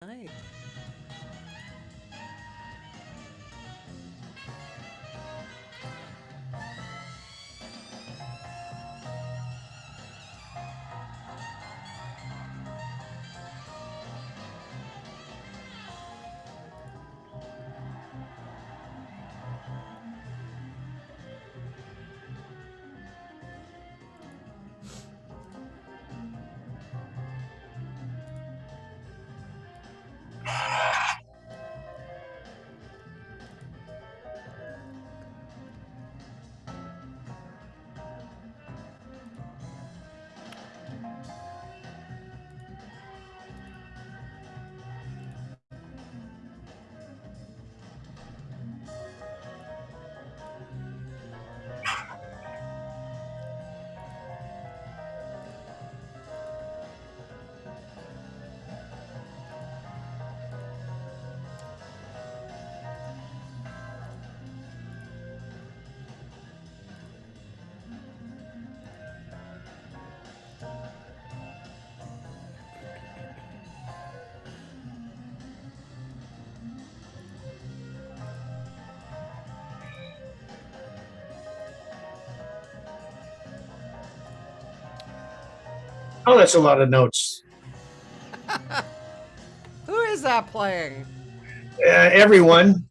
Night. Oh, that's a lot of notes. Who is that playing? Everyone.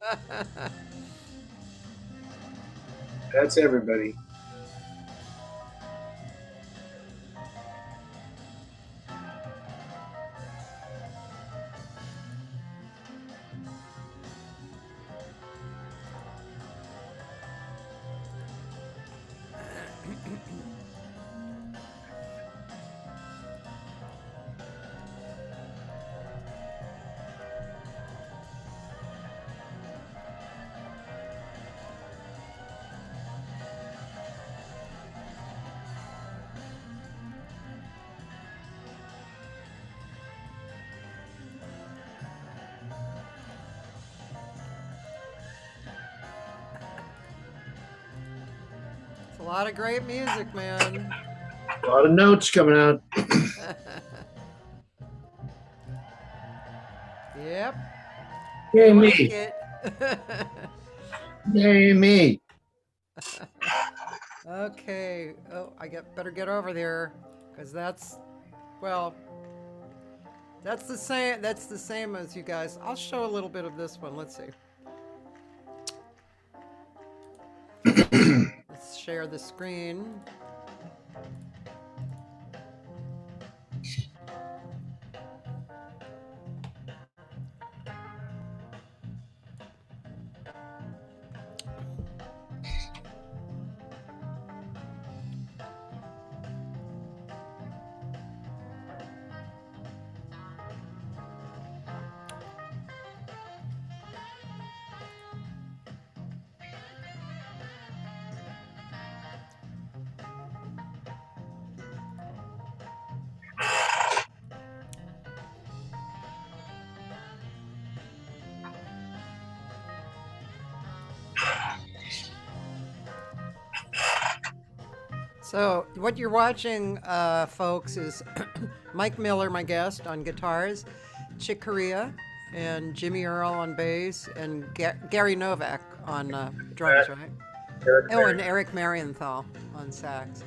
That's everybody. It's a lot of great music, man. A lot of notes coming out. Yep. Yay, Like me. it. Yay, me. Okay. Oh, better get over there, because well, that's the same. That's the same as you guys. I'll show a little bit of this one. Let's see. Let's share the screen. So what you're watching, folks, is Mike Miller, my guest, on guitars, Chick Corea, and Jimmy Earl on bass, and Gary Novak on drums, right? Oh, and Eric Marienthal on sax.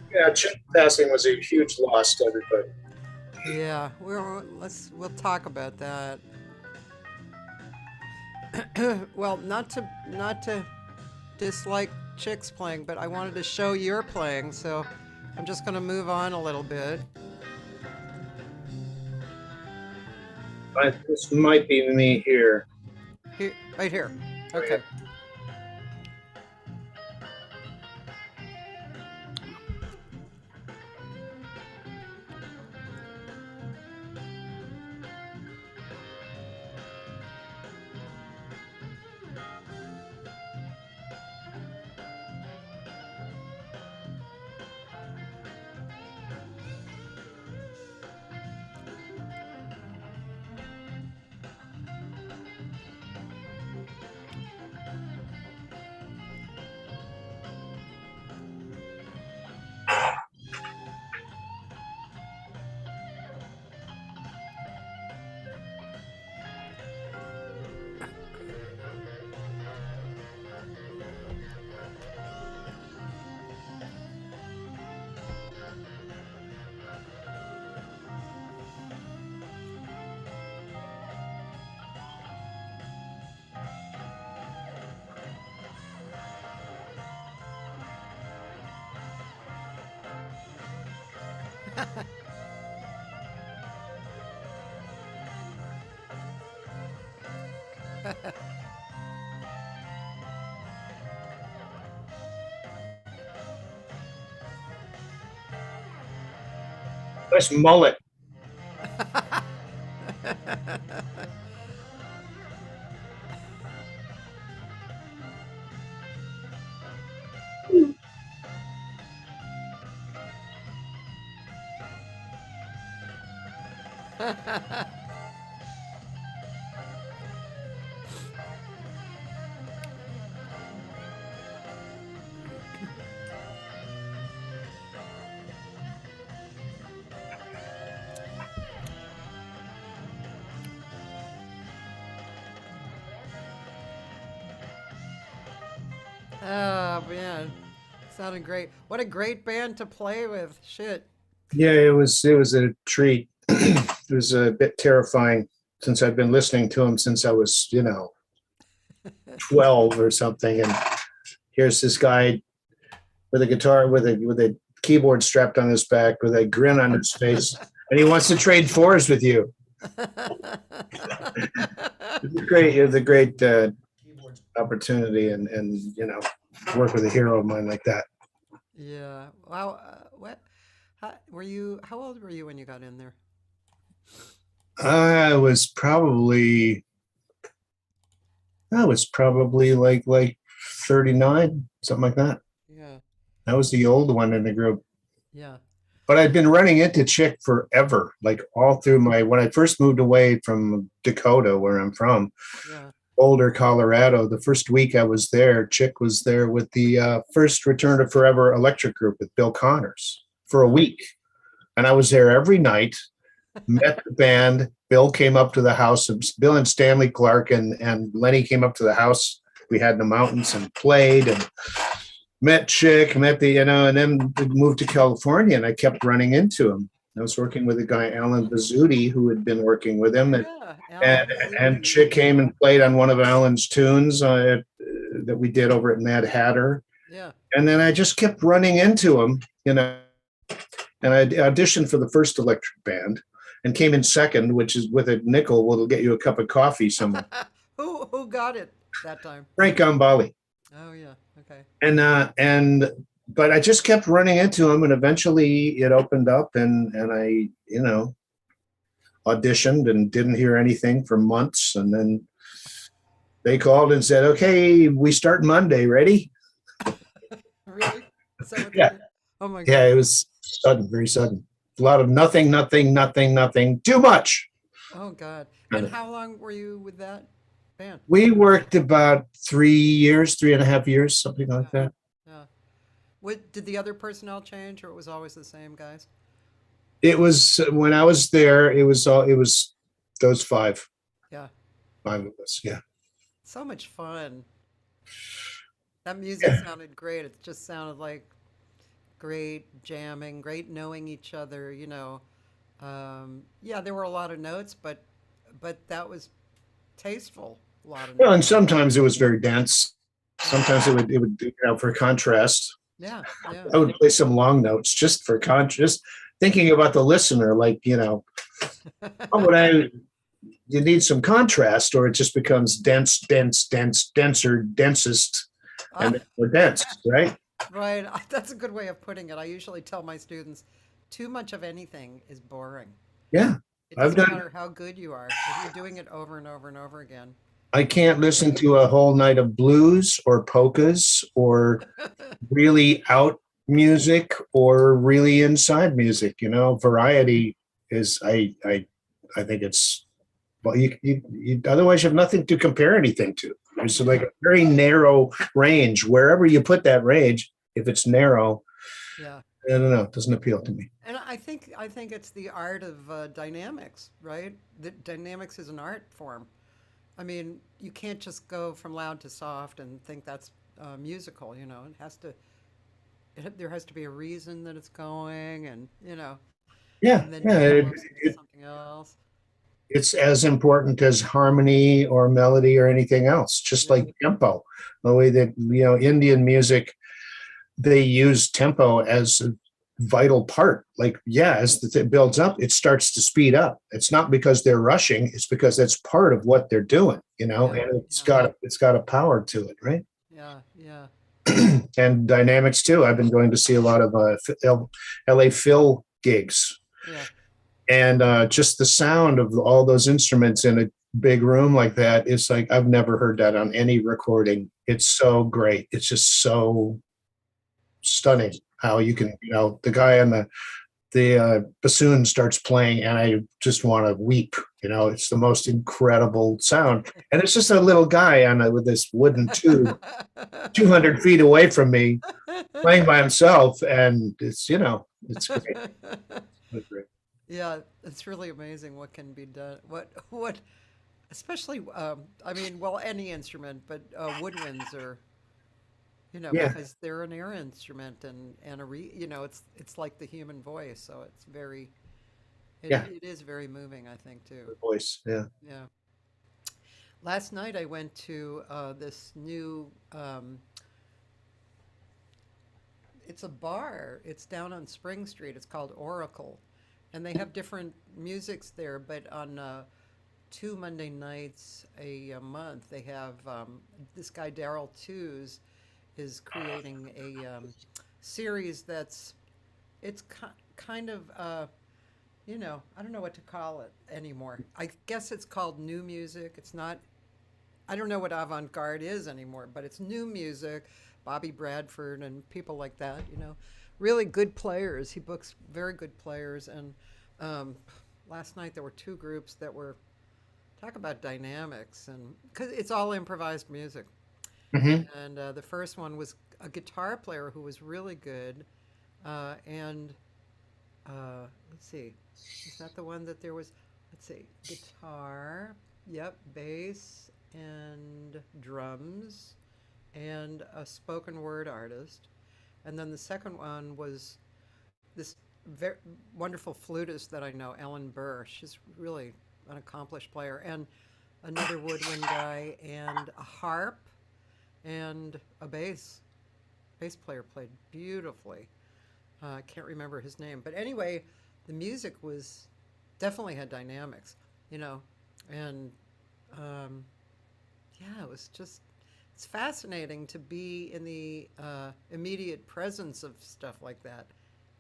Yeah, Chip passing was a huge loss to everybody. Yeah, we'll talk about that. Well, not to dislike Chick's playing, but I wanted to show your playing, so I'm just going to move on a little bit. This might be me here. Here, right here. Okay. Nice mullet. Oh man, sounded great. What a great band to play with. Shit. Yeah, it was a treat. It was a bit terrifying since I've been listening to him since I was, 12 or something. And here's this guy with a guitar with a keyboard strapped on his back with a grin on his face, and he wants to trade fours with you. It was a great opportunity, and work with a hero of mine like that. Yeah. Wow. What? How old were you when you got in there? I was probably like 39, something like that. Yeah. I was the old one in the group. Yeah. But I'd been running into Chick forever, like all through when I first moved away from Dakota, where I'm from, Yeah. Boulder, Colorado. The first week I was there, Chick was there with the first Return to Forever electric group with Bill Connors for a week. And I was there every night, met the band. Bill came up to the house. Bill and Stanley Clark and Lenny came up to the house we had in the mountains and played and met Chick, and then moved to California, and I kept running into him. I was working with a guy, Alan Bazzuti, who had been working with him, Yeah. and Chick came and played on one of Alan's tunes that we did over at Mad Hatter. Yeah. And then I just kept running into him, and I auditioned for the first electric band and came in second, which is with a nickel will get you a cup of coffee somewhere. Who got it that time? Frank Gambale. Oh yeah. Okay. But I just kept running into him, and eventually it opened up, and I auditioned and didn't hear anything for months, and then they called and said, "Okay, we start Monday. Ready?" Really? Is that what Yeah. Oh my God. Yeah, it was sudden, very sudden. A lot of nothing, too much. Oh God. And how long were you with that band? We worked about 3.5 years, something like that. Yeah. What did the other personnel change, or it was always the same guys? It was when I was there. It was those five Yeah. of us. Yeah. So much fun. That music sounded great. It just sounded like great jamming, great knowing each other. Yeah, there were a lot of notes, but that was tasteful. A lot of Well, and notes. sometimes it was very dense. Sometimes it would for contrast. Yeah. Yeah. I would play some long notes just for just thinking about the listener, like oh, you need some contrast, or it just becomes dense, denser, densest, and then more dense, right? Right. That's a good way of putting it. I usually tell my students, too much of anything is boring. Yeah, It I've doesn't done. matter how good you are. If you're doing it over and over and over again. I can't listen to a whole night of blues or polkas or really out music or really inside music. Variety is. I think it's. Well, you otherwise you have nothing to compare anything to. It's like a very narrow range. Wherever you put that range, if it's narrow, Yeah. I don't know. It doesn't appeal to me. And I think it's the art of dynamics, right? The dynamics is an art form. I mean, you can't just go from loud to soft and think that's musical. There has to be a reason that it's going, Yeah, and then yeah. develops into something else. It's as important as harmony or melody or anything else. Just Yeah. like tempo, the way that Indian music, they use tempo as vital part. Like, yeah, as it builds up, it starts to speed up. It's not because they're rushing, it's because it's part of what they're doing, you know, Yeah. and Yeah. it's got a power to it, right? Yeah. Yeah. And dynamics too. I've been going to see a lot of LA Phil gigs, Yeah. and just the sound of all those instruments in a big room like that is like, I've never heard that on any recording. It's so great. It's just so stunning how you can, you know, the guy on the bassoon starts playing and I just want to weep. You know, it's the most incredible sound. And it's just a little guy with this wooden tube 200 feet away from me playing by himself. And it's, you know, it's great. It's great. Yeah, it's really amazing what can be done. What, especially, I mean, well, any instrument, but woodwinds are, you know, Yeah. because they're an air instrument and you know, it's like the human voice, so it's very, Yeah. it is very moving, I think, too. The voice. Yeah. Yeah. Last night I went to this new, it's a bar. It's down on Spring Street. It's called Oracle, and they have different musics there. But on two Monday nights a month, they have this guy Daryl Tews is creating a series that's it's kind of you know, I don't know what to call it anymore. I guess it's called new music. It's not. I don't know what avant-garde is anymore, but it's new music. Bobby Bradford and people like that, you know, really good players. He books very good players. And last night there were two groups that were talk about dynamics, and because it's all improvised music. Hmm. And the first one was a guitar player who was really good. And let's see, is that the one that there was? Let's see, guitar, yep, bass and drums and a spoken word artist. And then the second one was this very wonderful flutist that I know, Ellen Burr. She's really an accomplished player. And another woodwind guy and a harp and a bass player played beautifully. I can't remember his name, but anyway, the music was definitely had dynamics, you know, and um, yeah, it was just it's fascinating to be in the immediate presence of stuff like that,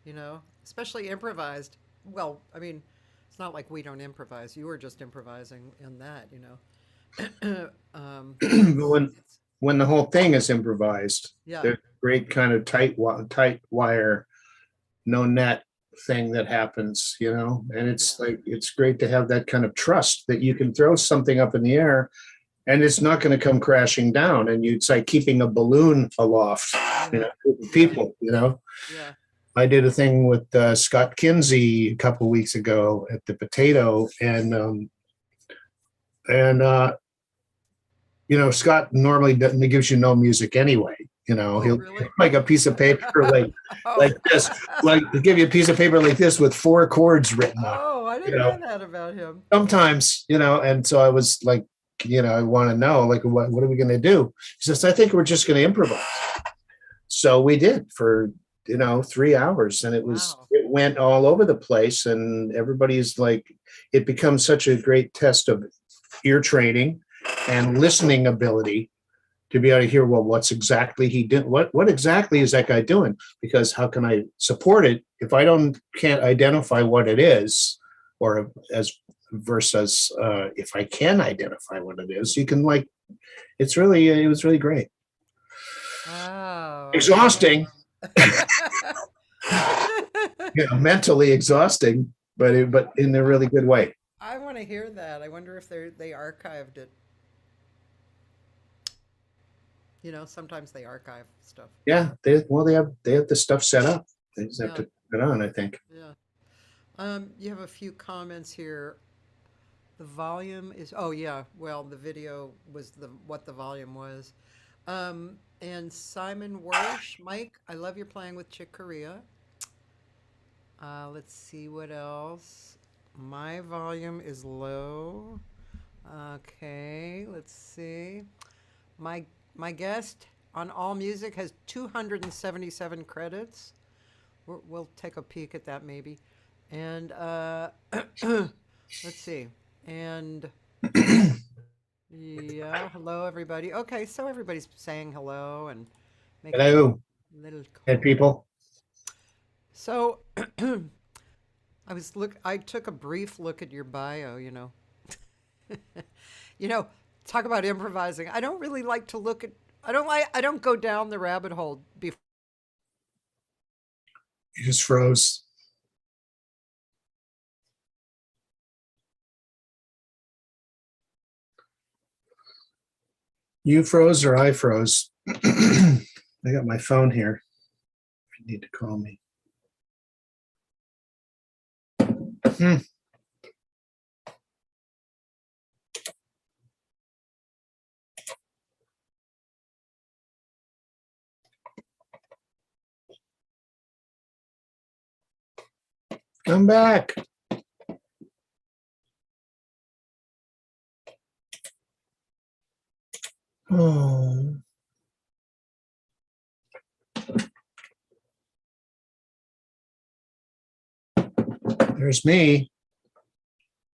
you know, especially improvised. Well, I mean, it's not like we don't improvise. You were just improvising in that, you know. when It's when the whole thing is improvised, yeah, there's a great kind of tight wire, no net thing that happens, you know, and it's yeah, like it's great to have that kind of trust that you can throw something up in the air and it's not going to come crashing down. And it's like keeping a balloon aloft, you yeah, know, with yeah, people, you know. yeah. I did a thing with Scott Kinsey a couple of weeks ago at the Potato, and you know, Scott normally doesn't, he gives you no music anyway. You know, Oh, he'll really? like a piece of paper Oh, like this, like he'll give you a piece of paper like this with four chords written on oh, I it. You didn't know, know that about him. sometimes, you know, and so I was like, you know, I want to know, like, what are we going to do? He says, I think we're just going to improvise. So we did for, you know, 3 hours, and Wow. it went all over the place, and everybody's like, it becomes such a great test of ear training and listening ability to be able to hear, well, what's exactly he did, what exactly is that guy doing? Because how can I support it if I can't identify what it is, or as versus if I can identify what it is, you can like, it was really great. Oh, Exhausting, okay. you know, mentally exhausting, but in a really good way. I want to hear that. I wonder if they archived it. You know, sometimes they archive stuff. Yeah, they have the stuff set up. They just have Yeah, to put it on, I think. yeah. You have a few comments here. The volume is, oh yeah, well, the video was what the volume was. And Simon Wersh, Mike, I love your playing with Chick Corea. Let's see what else. My volume is low. Okay, let's see. My guest on All Music has 277 credits. we'll take a peek at that maybe. And let's see. And yeah, hello everybody. Okay, so everybody's saying hello and making Hello, little dead comments. people. So I took a brief look at your bio, You know, talk about improvising. I don't really like to look at I don't go down the rabbit hole before. You just froze. You froze or I froze? I got my phone here. If you need to call me. Hmm. Come back. Oh. There's me.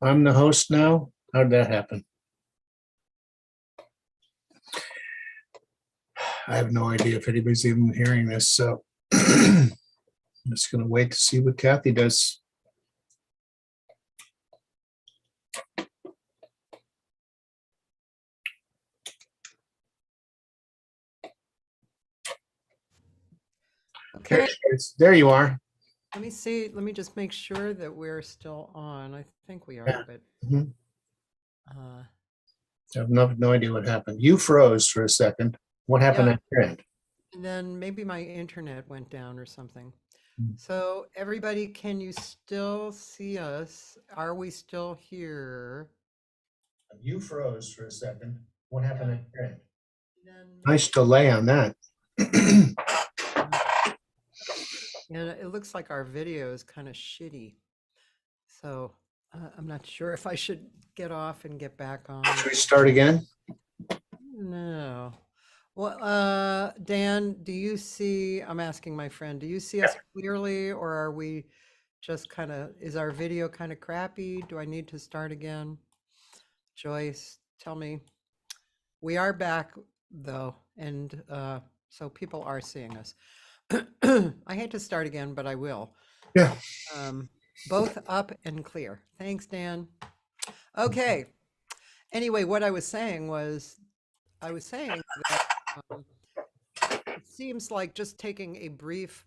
I'm the host now. How did that happen? I have no idea if anybody's even hearing this, so I'm just going to wait to see what Cathy does. Okay, There you are. let me see. Let me just make sure that we're still on. I think we Yeah. are, but Mhm. uh, I have no idea what happened. You froze for a second. What happened yeah. at your end? And then maybe my internet went down or something. Hmm. So everybody, can you still see us? Are we still here? You froze for a second. What happened at your end? Then Nice delay on that. and it looks like our video is kind of shitty. So I'm not sure if I should get off and get back on. Should we start again? No. Well, Dan, do you see, I'm asking my friend, do you see us clearly or are we just kind of, is our video kind of crappy? Do I need to start again? Joyce, tell me. We are back though, and so people are seeing us. I hate to start again, but I will. Yeah. Both up and clear. Thanks, Dan. Okay. Anyway, what I was saying that um, it seems like just taking a brief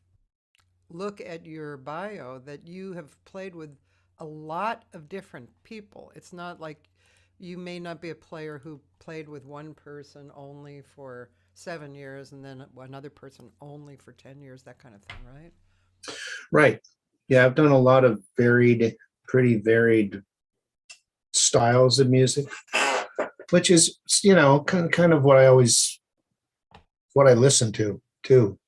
look at your bio that you have played with a lot of different people. It's not like you may not be a player who played with one person only for 7 years and then another person only for 10 years, that kind of thing, right? Right. Yeah, I've done a lot of pretty varied styles of music, which is, kind of what I listen to too,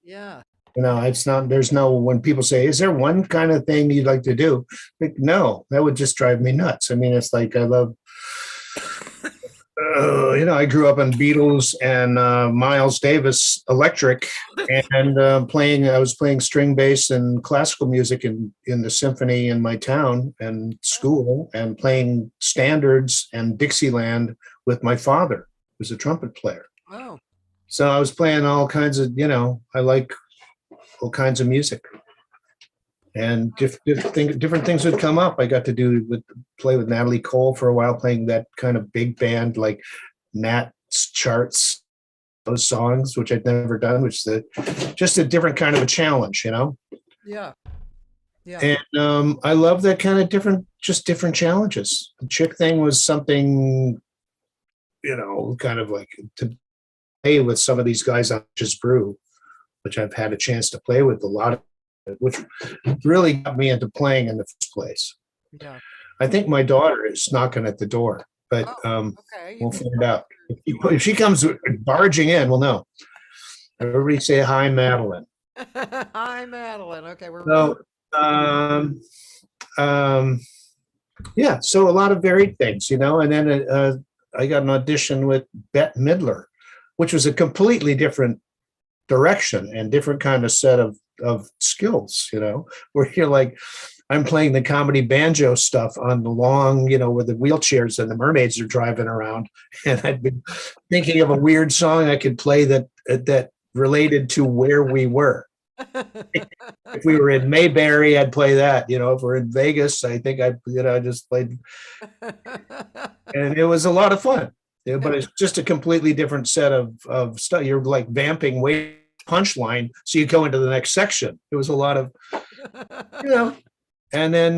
Yeah. it's not, there's no, when people say, is there one kind of thing you'd like to do? Like, no, that would just drive me nuts. I mean, it's like, I love, I grew up on Beatles and Miles Davis electric and I was playing string bass and classical music in the symphony in my town and school and playing standards and Dixieland with my father, who was a trumpet player. Oh, So I was playing all kinds of, I like all kinds of music. And different things would come up. I got to play with Natalie Cole for a while, playing that kind of big band like Nat Charts, those songs, which I'd never done, which is just a different kind of a challenge, yeah. Yeah. And I love that kind of different challenges. The chick thing was something, kind of like to play with some of these guys on Just Brew, which I've had a chance to play with a lot of, which really got me into playing in the first place. Yeah. I think my daughter is knocking at the door, but Okay. we'll find out. If she comes barging in, we'll know. Everybody say hi, Madeline. Hi, Madeline. Okay, we're So, yeah, so a lot of varied things, and then I got an audition with Bette Midler, which was a completely different direction and different kind of set of of skills, where you're like, I'm playing the comedy banjo stuff on the long, where the wheelchairs and the mermaids are driving around. And I'd been thinking of a weird song I could play that related to where we were. If we were in Mayberry, I'd play that. If we're in Vegas, I think I just played, and it was a lot of fun. Yeah, but it's just a completely different set of stuff. You're like vamping way punchline, so you go into the next section. It was a lot of, and then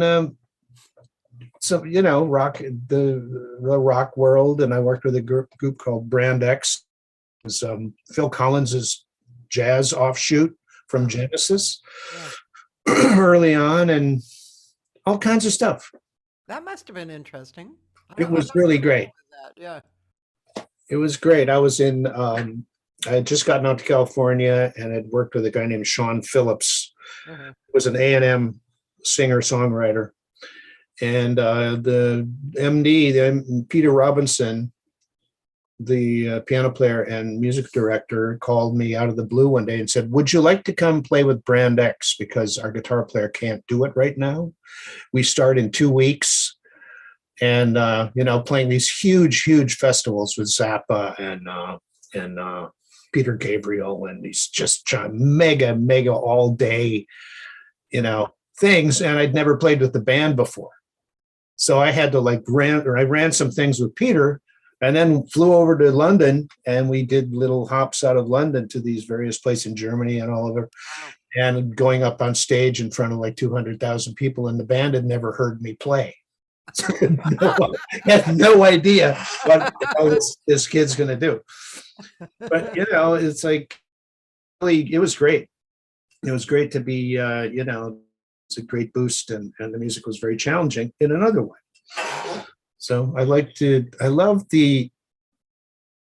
rock the rock world, and I worked with a group called Brand X. It was Phil Collins's jazz offshoot from Genesis early on, and all kinds of stuff. That must have been interesting. It was really great. Yeah. It was great. I was in, I had just gotten out to California and had worked with a guy named Shawn Phillips, who was an A&M singer-songwriter. And the MD, Peter Robinson, the piano player and music director, called me out of the blue one day and said, would you like to come play with Brand X? Because our guitar player can't do it right now. We start in 2 weeks. And, playing these huge festivals with Zappa and Peter Gabriel and these just mega all day, things. And I'd never played with the band before. So I had to I ran some things with Peter and then flew over to London, and we did little hops out of London to these various places in Germany and all over. And going up on stage in front of like 200,000 people, and the band had never heard me play. Had no idea what this kid's going to do. But, it's like, really, it was great. It was great to be, it's a great boost, and the music was very challenging in another way. So I love the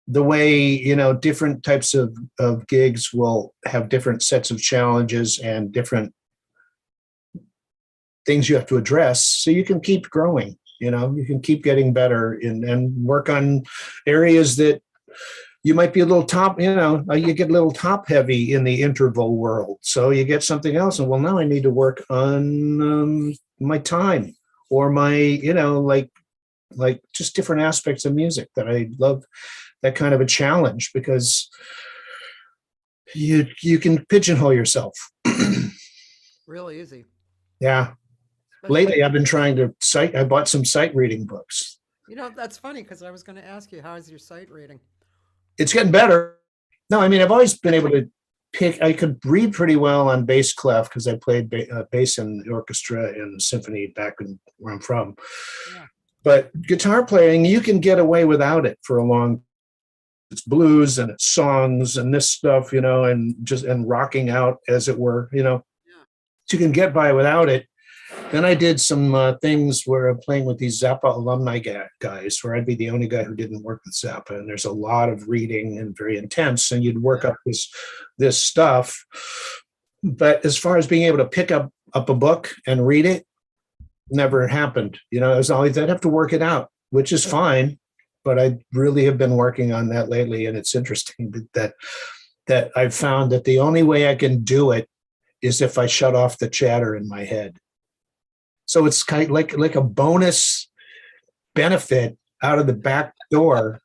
way, different types of gigs will have different sets of challenges and different things you have to address, so you can keep growing. You can keep getting better and work on areas that you might be a little top, you get a little top heavy in the interval world. So you get something else, and now I need to work on my time or my, like just different aspects of music. That I love that kind of a challenge, because you can pigeonhole yourself. Real easy. Yeah. Lately, I've been trying to I bought some sight reading books. That's funny, because I was going to ask you, how's your sight reading? It's getting better. No, I mean, I've always been able to I could read pretty well on bass clef, because I played bass in the orchestra and symphony back where I'm from. Yeah. But guitar playing, you can get away without it for a long. It's blues and it's songs and this stuff, and rocking out, as it were, So you can get by without it. Then I did some things where I'm playing with these Zappa alumni guys, where I'd be the only guy who didn't work with Zappa. And there's a lot of reading and very intense, and you'd work up this stuff. But as far as being able to pick up a book and read it, never happened. It was always, I'd have to work it out, which is fine. But I really have been working on that lately. And it's interesting that I've found that the only way I can do it is if I shut off the chatter in my head. So it's kind of like a bonus benefit out of the back door,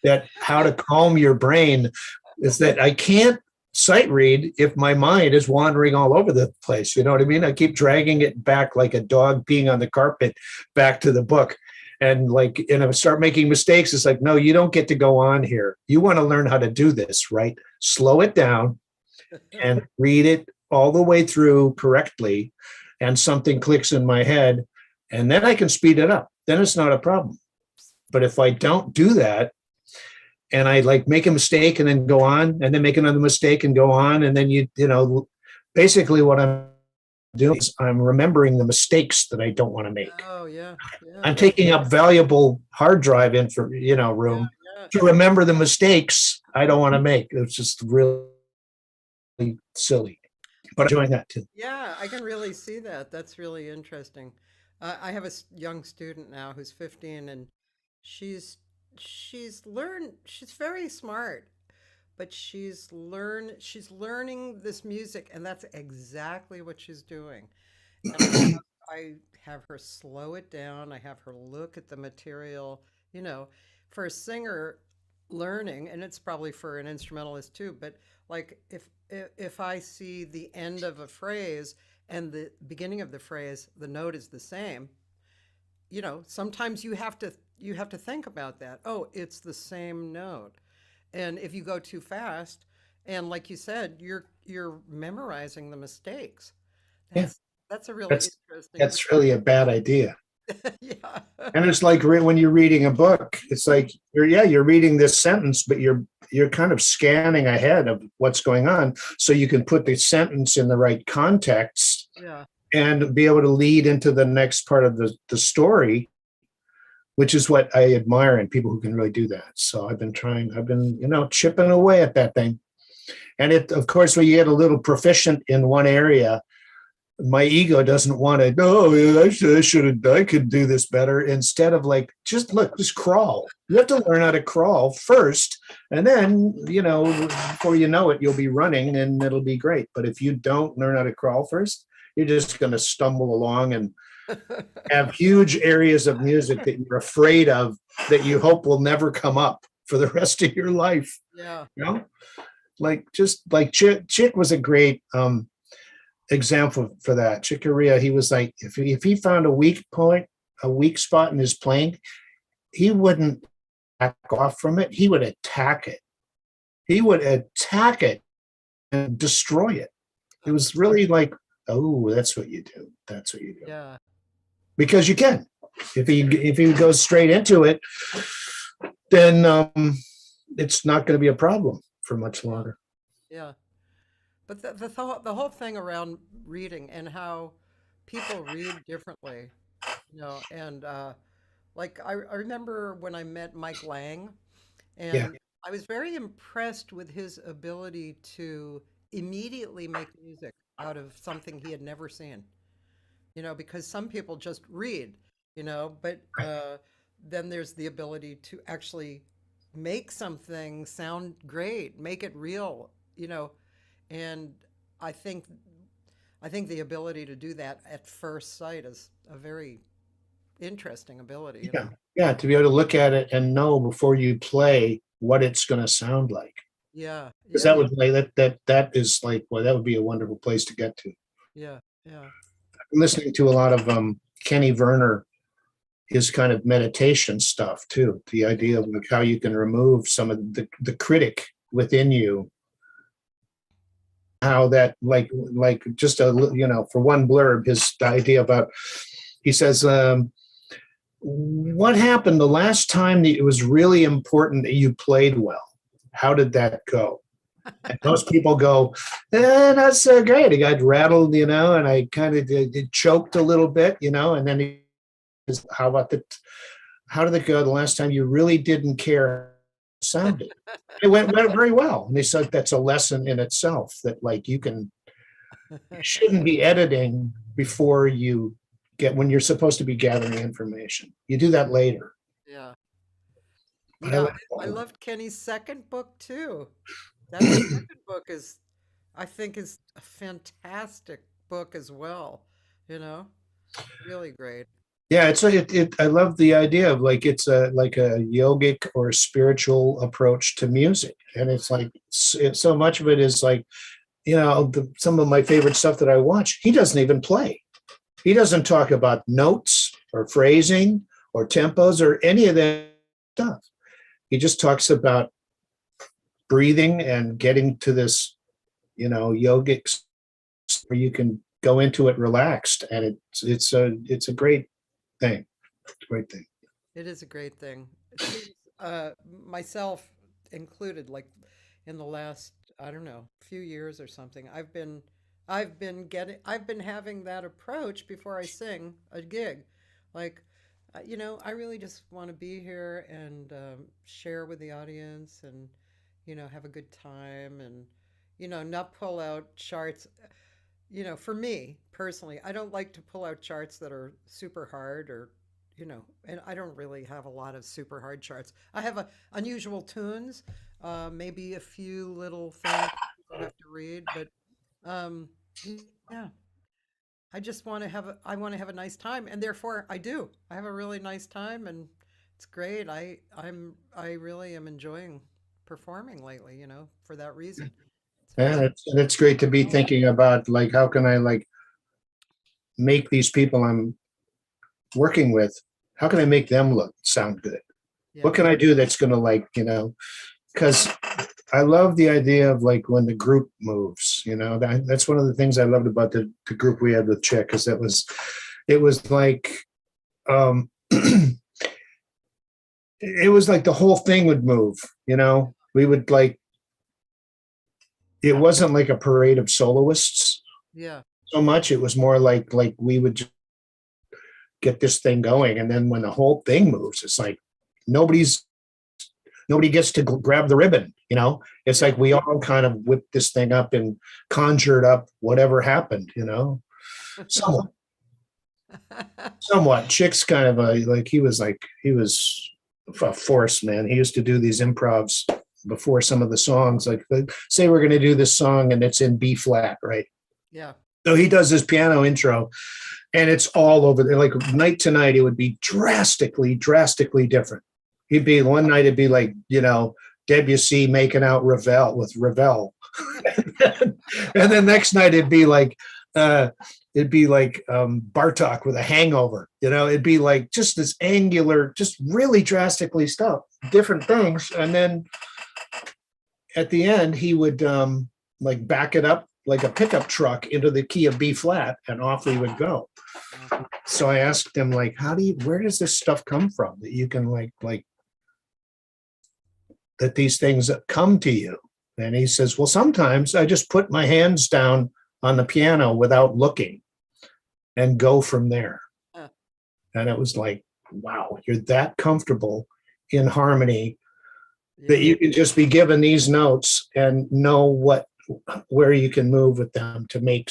that how to calm your brain is that I can't sight read if my mind is wandering all over the place. You know what I mean? I keep dragging it back like a dog peeing on the carpet back to the book. And I start making mistakes. It's like, no, you don't get to go on here. You want to learn how to do this, right? Slow it down and read it all the way through correctly. And something clicks in my head, and then I can speed it up. Then it's not a problem. But if I don't do that, and I make a mistake and then go on, and then make another mistake and go on, and then basically what I'm doing is I'm remembering the mistakes that I don't want to make. Oh yeah. I'm taking up valuable hard drive room to remember the mistakes I don't want to make. It's just really silly. But I'm enjoying that too. Yeah, I can really see that. That's really interesting. I have a young student now who's 15, and she's very smart, but she's learning this music, and that's exactly what she's doing. And I have her slow it down. I have her look at the material. You know, for a singer learning, and it's probably for an instrumentalist too. But like if I see the end of a phrase and the beginning of the phrase, the note is the same. You know, sometimes you have to think about that. Oh, it's the same note. And if you go too fast, and like you said, you're memorizing the mistakes. Yeah, That's that's a really that's interesting. that's really a bad idea. Yeah. And it's like when you're reading a book, it's like you're reading this sentence, but you're kind of scanning ahead of what's going on, so you can put the sentence in the right context Yeah. and be able to lead into the next part of the story, which is what I admire in people who can really do that. So I've been, chipping away at that thing. And it, of course, when you get a little proficient in one area, my ego doesn't want to, oh, yeah, I could do this better. Instead of like, just crawl. You have to learn how to crawl first. And then, before you know it, you'll be running and it'll be great. But if you don't learn how to crawl first, you're just going to stumble along and have huge areas of music that you're afraid of that you hope will never come up for the rest of your life. Yeah. You know, like just like Chick was a great example for that. Chick Corea, he was like, if he found a weak point, a weak spot in his playing, he wouldn't back off from it. He would attack it. He would attack it and destroy it. It was really like, oh, that's what you do. That's what you do. Yeah. Because you can. If he goes straight into it, then it's not going to be a problem for much longer. Yeah. But the whole thing around reading and how people read differently, and like I remember when I met Mike Lang, Yeah, and I was very impressed with his ability to immediately make music out of something he had never seen. Because some people just read, but then there's the ability to actually make something sound great, make it real, and I think I think the ability to do that at first sight is a very interesting ability. yeah, yeah. To be able to look at it and know before you play what it's going to sound like, Yeah, because yeah, that is like, well, that would be a wonderful place to get to. yeah, yeah, I'm listening to a lot of Kenny Werner, his kind of meditation stuff too. The idea of like how you can remove some of the critic within you, how that like just for one blurb, his idea about, he says, what happened the last time that it was really important that you played well? How did that go? And most people go, not so great. I got rattled, and I kind of choked a little bit, and then he says, how did it go the last time you really didn't care how it sounded? It went very well. And they said that's a lesson in itself, that like you shouldn't be editing before you when you're supposed to be gathering information. You do that later. yeah, But I yeah. like I all of loved Kenny's second book too. That second book I think, is a fantastic book as well. You know, really great. Yeah, I love the idea of like it's a yogic or spiritual approach to music, and it's like so much of it is like, some of my favorite stuff that I watch. He doesn't even play. He doesn't talk about notes or phrasing or tempos or any of that stuff. He just talks about breathing and getting to this, yogic where you can go into it relaxed, and it's a great thing. It's a great thing. It is a great thing. It seems, myself included, like in the last, I don't know, few years or something, I've been having that approach before I sing a gig. Like, I really just want to be here and share with the audience and, have a good time and, not pull out charts. For me personally, I don't like to pull out charts that are super hard or, and I don't really have a lot of super hard charts. I have unusual tunes, maybe a few little things I have to read, but um, yeah, I want to have a nice time, and therefore I do. I have a really nice time, and it's great. I really am enjoying performing lately, for that reason. It's Yeah, really it's great to be well, thinking about like how can I like make these people I'm working with, how can I make them sound good? What yeah, can I do that's gonna like, because I love the idea of like when the group moves, that's one of the things I loved about the group we had with Chick, because it was like um it was like the whole thing would move, we would like, it wasn't like a parade of soloists yeah, so much. It was more like we would just get this thing going. And then when the whole thing moves, it's like nobody's nobody gets to grab the ribbon, it's yeah. like we all kind of whipped this thing up and conjured up whatever happened, somewhat. Somewhat. Chick's kind of he was a force, man. He used to do these improvs before some of the songs, like say we're going to do this song and it's in B flat, right? Yeah. So he does his piano intro and it's all over there. Like night to night, it would be drastically different. He'd be one night, it'd be like, Debussy making out Ravel with Ravel. And then next night it'd be like Bartok with a hangover, it'd be like just this angular, just really drastically different things. And then at the end, he would like back it up like a pickup truck into the key of B flat, and off we would go. Wow. So I asked him, like, where does this stuff come from that you can like that these things come to you? And he says, well, sometimes I just put my hands down on the piano without looking and go from there. Huh. And it was like, wow, you're that comfortable in harmony that Yeah. you can just be given these notes and know where you can move with them to make,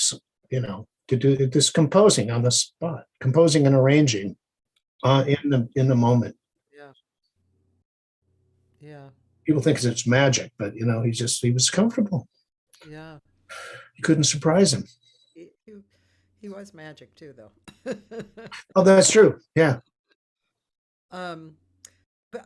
to do this composing on the spot, composing and arranging in the moment. Yeah. Yeah. People think it's magic, but he was comfortable. Yeah. You couldn't surprise him. He, he, he was magic too, though. Oh, that's true. Yeah. um, but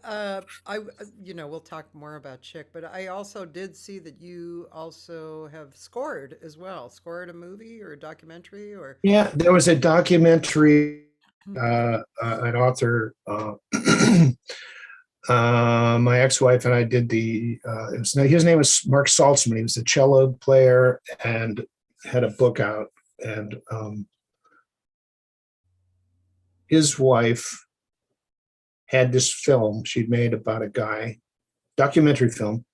we'll talk more about Chick, but I also did see that you also have scored as well. Scored a movie or a documentary or Yeah. There was a documentary, an author, my ex-wife and I did his name was Mark Saltzman. He was a cello player and had a book out. And his wife had this film she'd made about a guy, documentary film,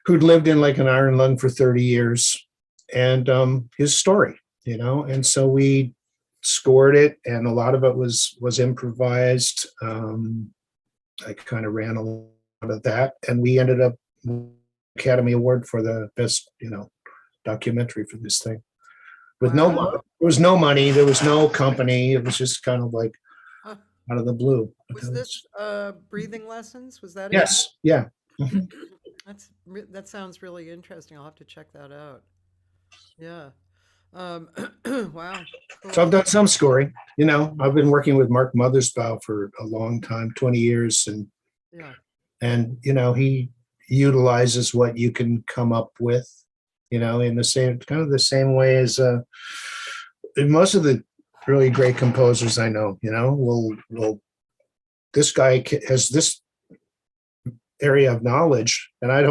who'd lived in like an iron lung for 30 years, and his story, and so we scored it, and a lot of it was improvised. I kind of ran a lot of that, and we ended up Academy Award for the best, documentary for this thing. With no, wow. there was no money, there was no company. It was just kind of like Huh. out of the blue. Was this breathing lessons? Was that it? Yes, yeah. Mhm. That sounds really interesting. I'll have to check that out. Yeah. Um, wow. So I've Cool. done some scoring. I've been working with Mark Mothersbaugh for a long time, 20 years, Yeah. and he utilizes what you can come up with, in the same way as most of the really great composers I know, will this guy has this area of knowledge, and I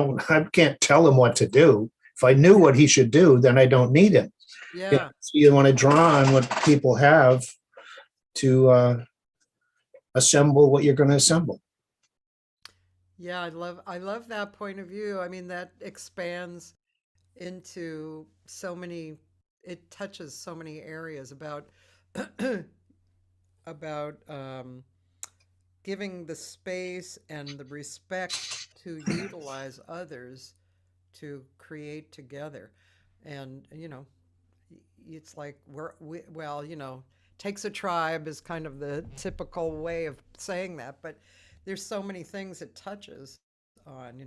can't tell him what to do. If I knew what he should do, then I don't need him. Yeah. So you want to draw on what people have to assemble what you're going to assemble. Yeah, I love that point of view. I mean, that expands into so many, it touches so many areas about giving the space and the respect to utilize others to create together. And, it's like well, takes a tribe is kind of the typical way of saying that, but there's so many things it touches on,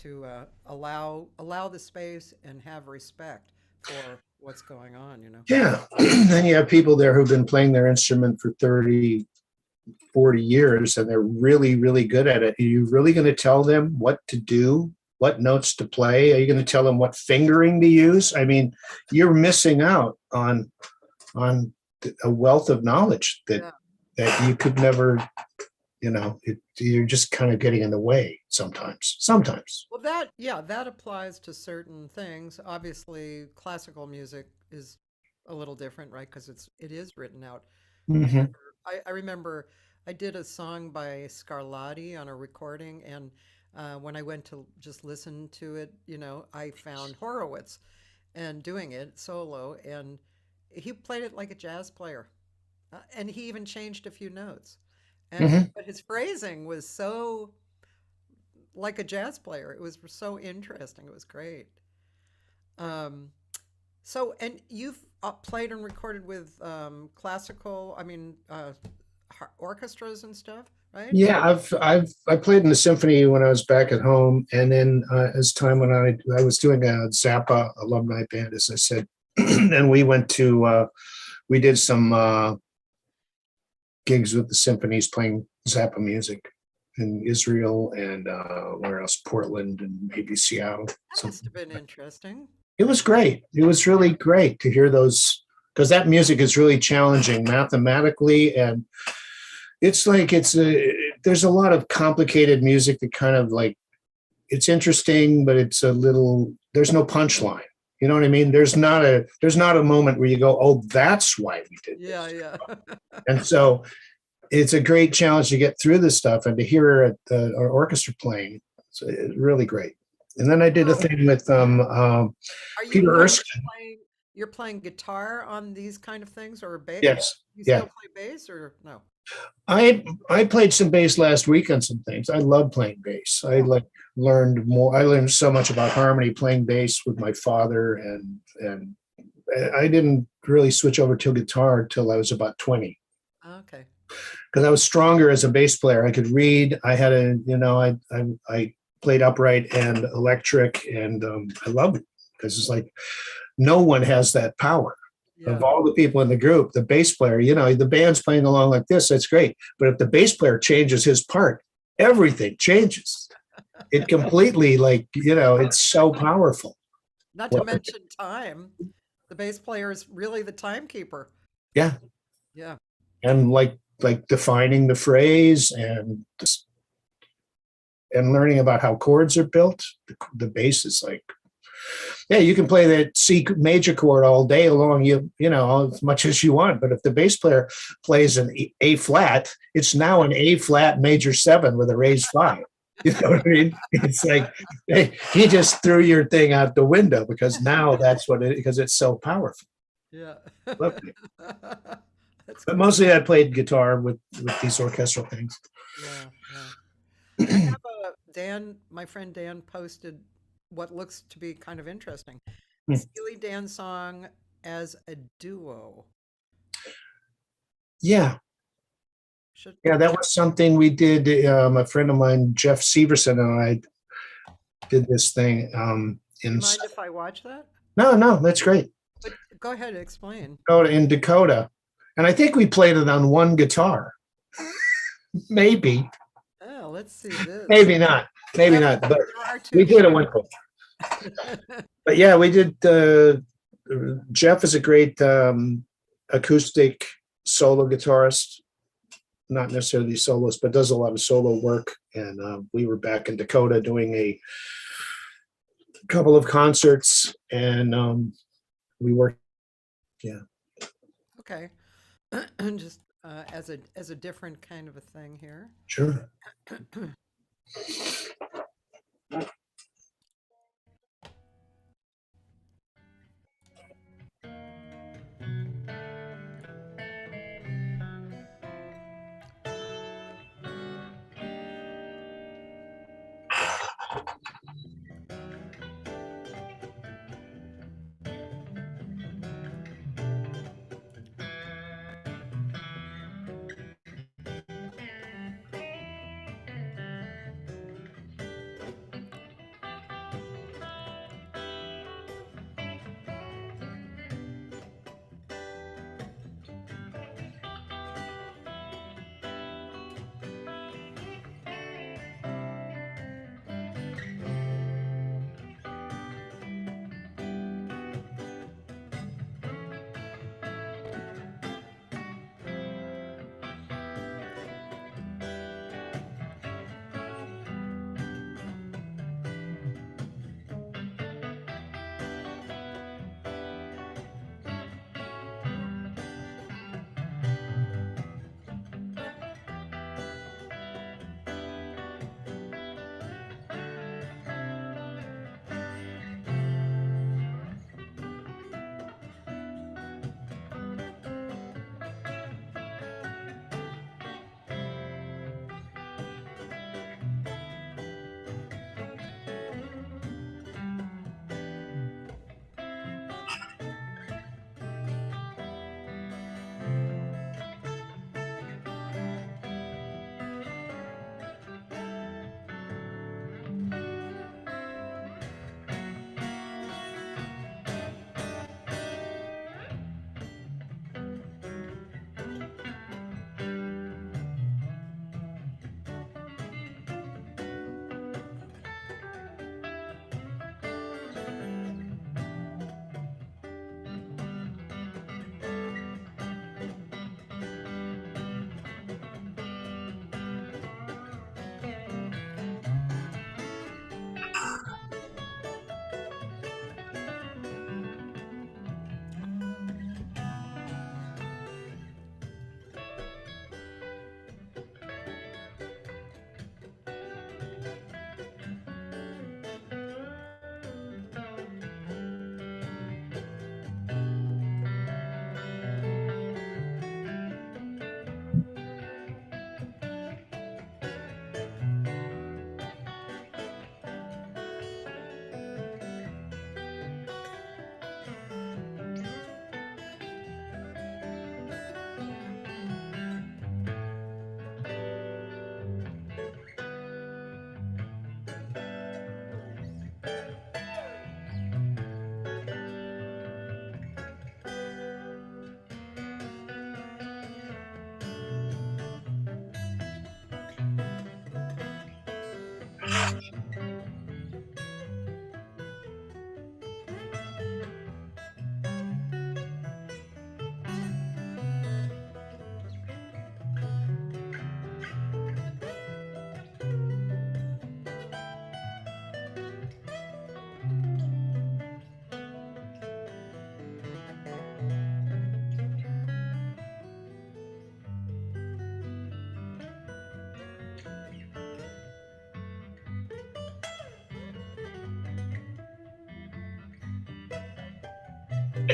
to allow the space and have respect for what's going on. You know. Yeah. Then you have people there who've been playing their instrument for 30, 40 years and they're really, really good at it. Are you really going to tell them what to do, what notes to play? Are you going to tell them what fingering to use? I mean, you're missing out on a wealth of knowledge Yeah. that you could never, you're just kind of getting in the way sometimes. Well, that applies to certain things. Obviously, classical music is a little different, right? Because it is written out. Hmm. I remember I did a song by Scarlatti on a recording, and when I went to just listen to it, I found Horowitz and doing it solo, and he played it like a jazz player, and he even changed a few notes. And Hmm. but his phrasing was so like a jazz player. It was so interesting. It was great. Um, and you've played and recorded with classical, orchestras and stuff, right? Yeah, I played in the symphony when I was back at home, and then as time when I was doing a Zappa alumni band, as I said, and we did some gigs with the symphonies playing Zappa music in Israel and where else, Portland and maybe Seattle. That So must have been interesting. it was great. It was really great to hear those because that music is really challenging mathematically and it's like there's a lot of complicated music that kind of like it's interesting, but it's a little there's no punchline. You know what I mean? There's not a moment where you go, oh, that's why we did Yeah, this. yeah. And so it's a great challenge to get through this stuff and to hear our orchestra playing. It's really great. And then I did a So, thing with are you Peter are you Erskine. playing you're playing guitar on these kind of things or bass? Yes. You Yeah. still play bass or no? I played some bass last week on some things. I love playing bass. I Oh, like learned more. I learned so much about harmony playing bass with my father, and I didn't really switch over to guitar till I was about 20 okay. because I was stronger as a bass player. I could read. I had I played upright and electric, and I loved it because it's like no one has that power. Of Yeah. all the people in the group, the bass player, the band's playing along like this, that's great. But if the bass player changes his part, everything changes. It completely, it's so powerful. Not to Well, mention time. The bass player is really the timekeeper. yeah. Yeah. And like defining the phrase and learning about how chords are built. The bass is like, yeah, you can play that C major chord all day long, as much as you want. But if the bass player plays an A flat, it's now an A flat major 7 with a raised 5. You know what I mean? It's like, hey, he just threw your thing out the window because now because it's so powerful. Yeah. Lovely. That's But cool. mostly I played guitar with these orchestral things. Yeah, yeah. I have my friend Dan posted what looks to be kind of interesting. Steely Dan song as a duo. Yeah. Should Yeah, that was something we did. A friend of mine, Jeff Severson, and I did this thing. Do you mind if I watch that? No, that's great. But go ahead, explain. In Dakota, and I think we played it on one guitar. Maybe, Oh, let's see this. maybe not, maybe There, not. But there are two we did it one guitars. time. But yeah, we did. Jeff is a great acoustic solo guitarist. Not necessarily soloist, but does a lot of solo work. And we were back in Dakota doing a couple of concerts, and we worked. Yeah. Okay. Just as a different kind of a thing here. Sure.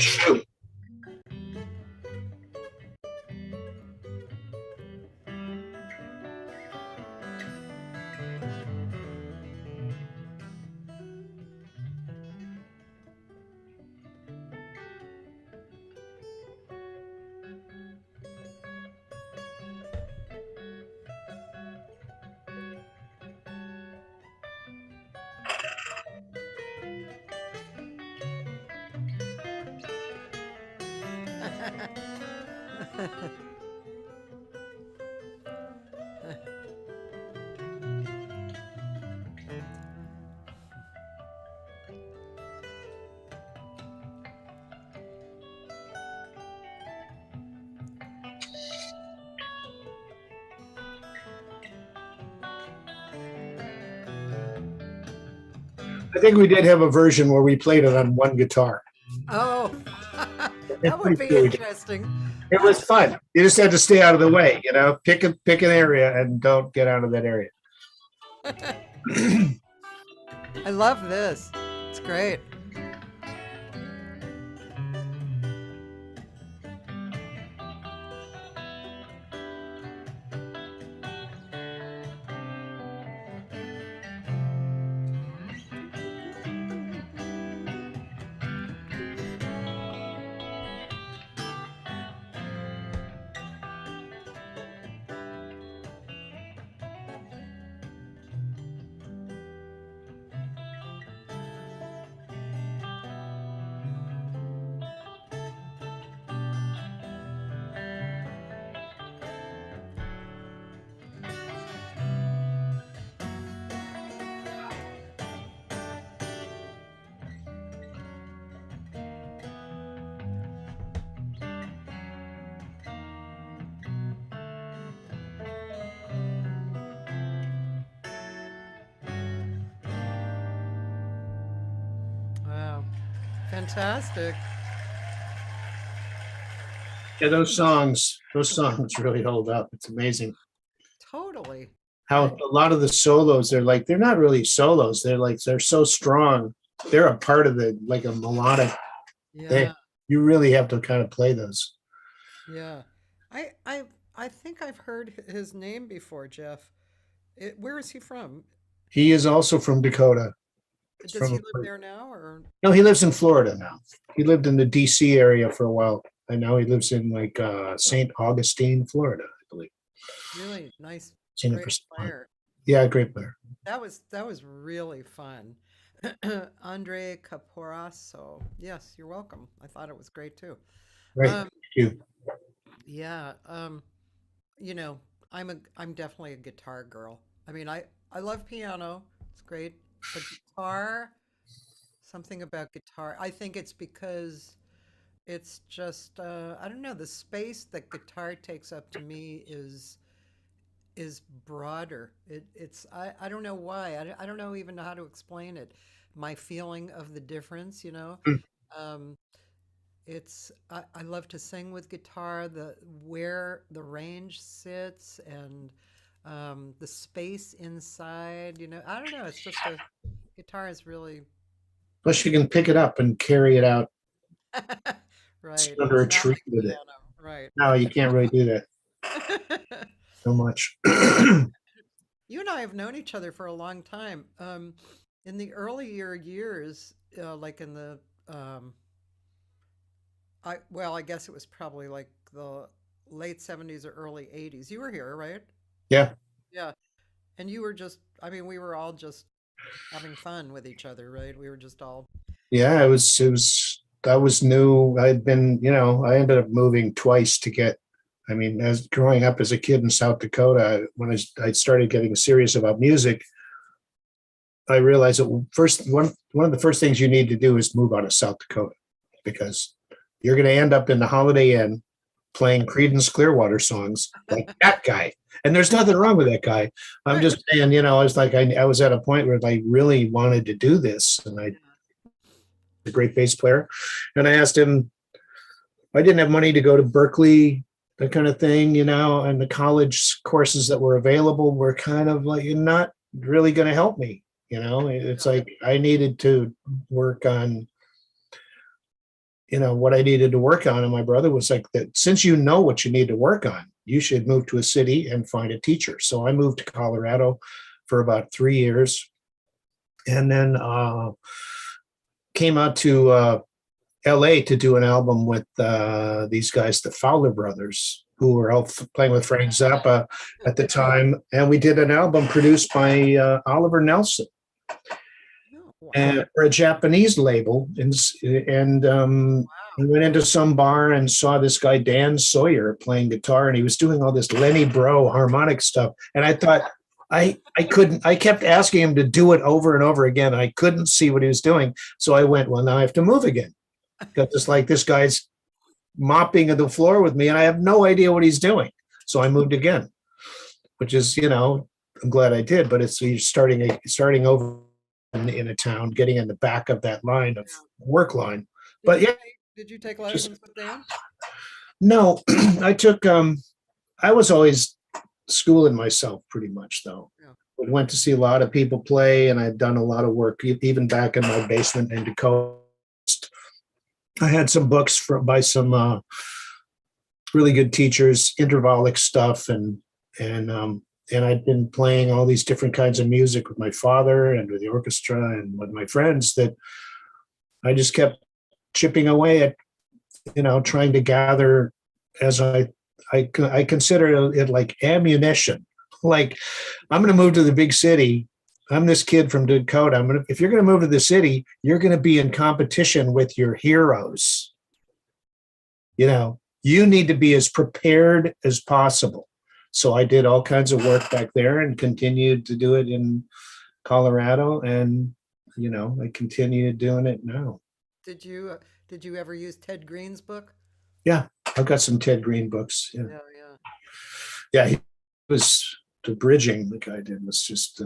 shoot. I think we did have a version where we played it on one guitar. Oh, that would be interesting. It was fun. You just had to stay out of the way, you know, pick an area and don't get out of that area. I love this. It's great. Wow. Fantastic. Yeah, those songs really hold up. It's amazing Totally. how a lot of the solos, they're not really solos. They're so strong. They're a part of the, like a melodic. Yeah. You really have to kind of play those. Yeah. I think I've heard his name before, Jeff. Where is he from? He is also from Dakota. Does he live there now, or? No, he lives in Florida now. He lived in the DC area for a while. And now he lives in like St. Augustine, Florida, I believe. Really nice, Seen it great for player. Yeah, great player. That was really fun. Andre Caporaso. Yes, you're welcome. I thought it was great too. Right. Um, Thank you. yeah. You know, I'm definitely a guitar girl. I mean, I love piano. It's great, but guitar, something about guitar. I think it's because it's just I don't know, the space that guitar takes up to me is broader. I don't know why. I don't know even how to explain it. My feeling of the difference, you know. Mm. Um, I love to sing with guitar. Where the range sits and the space inside. You know, I don't know. It's just a guitar is really Plus, you can pick it up and carry it out right. under a Not tree like with it. piano, right. No, you can't really do that so much. You and I have known each other for a long time. In the earlier years, like in the, I guess it was probably like the late 70s or early 80s. You were here, right? Yeah. Yeah. And you were just, I mean, we were all just having fun with each other, right? We were just all, Yeah, that was new. I'd been, I ended up moving twice as growing up as a kid in South Dakota, when I started getting serious about music, I realized that one of the first things you need to do is move out of South Dakota, because you're going to end up in the Holiday Inn playing Creedence Clearwater songs like that guy. And there's nothing wrong with that guy. I'm just saying, I was like, I was at a point where I really wanted to do this, and a great bass player. And I asked him, I didn't have money to go to Berkeley, that kind of thing, and the college courses that were available were kind of like, you're not really going to help me. It's like I needed to work on, what I needed to work on. And my brother was like, that since you know what you need to work on, you should move to a city and find a teacher. So I moved to Colorado for about 3 years, and then came out to LA to do an album with these guys, the Fowler brothers, who were all playing with Frank Zappa at the time. And we did an album produced by Oliver Nelson, and for a Japanese label. And we went into some bar and saw this guy, Dan Sawyer, playing guitar, and he was doing all this Lenny Bro harmonic stuff. And I thought, I kept asking him to do it over and over again. I couldn't see what he was doing. So I went, well, now I have to move again. Because it's like this guy's mopping the floor with me, and I have no idea what he's doing. So I moved again, which is, I'm glad I did, but it's starting over in a town, getting in the back of that line of work line. But yeah. Did you take lessons with Dan? No, I was always schooling myself pretty much, though. Yeah. We went to see a lot of people play, and I'd done a lot of work, even back in my basement in Dakota. I had some books by some really good teachers, intervallic stuff, and I'd been playing all these different kinds of music with my father and with the orchestra and with my friends, that I just kept chipping away at, trying to gather, as I consider it like ammunition. Like, I'm going to move to the big city. I'm this kid from Dakota. If you're going to move to the city, you're going to be in competition with your heroes. You need to be as prepared as possible. So I did all kinds of work back there and continued to do it in Colorado. And, I continue doing it now. Did you ever use Ted Green's book? Yeah, I've got some Ted Green books. Yeah. Yeah, he was the bridging the guy did was just,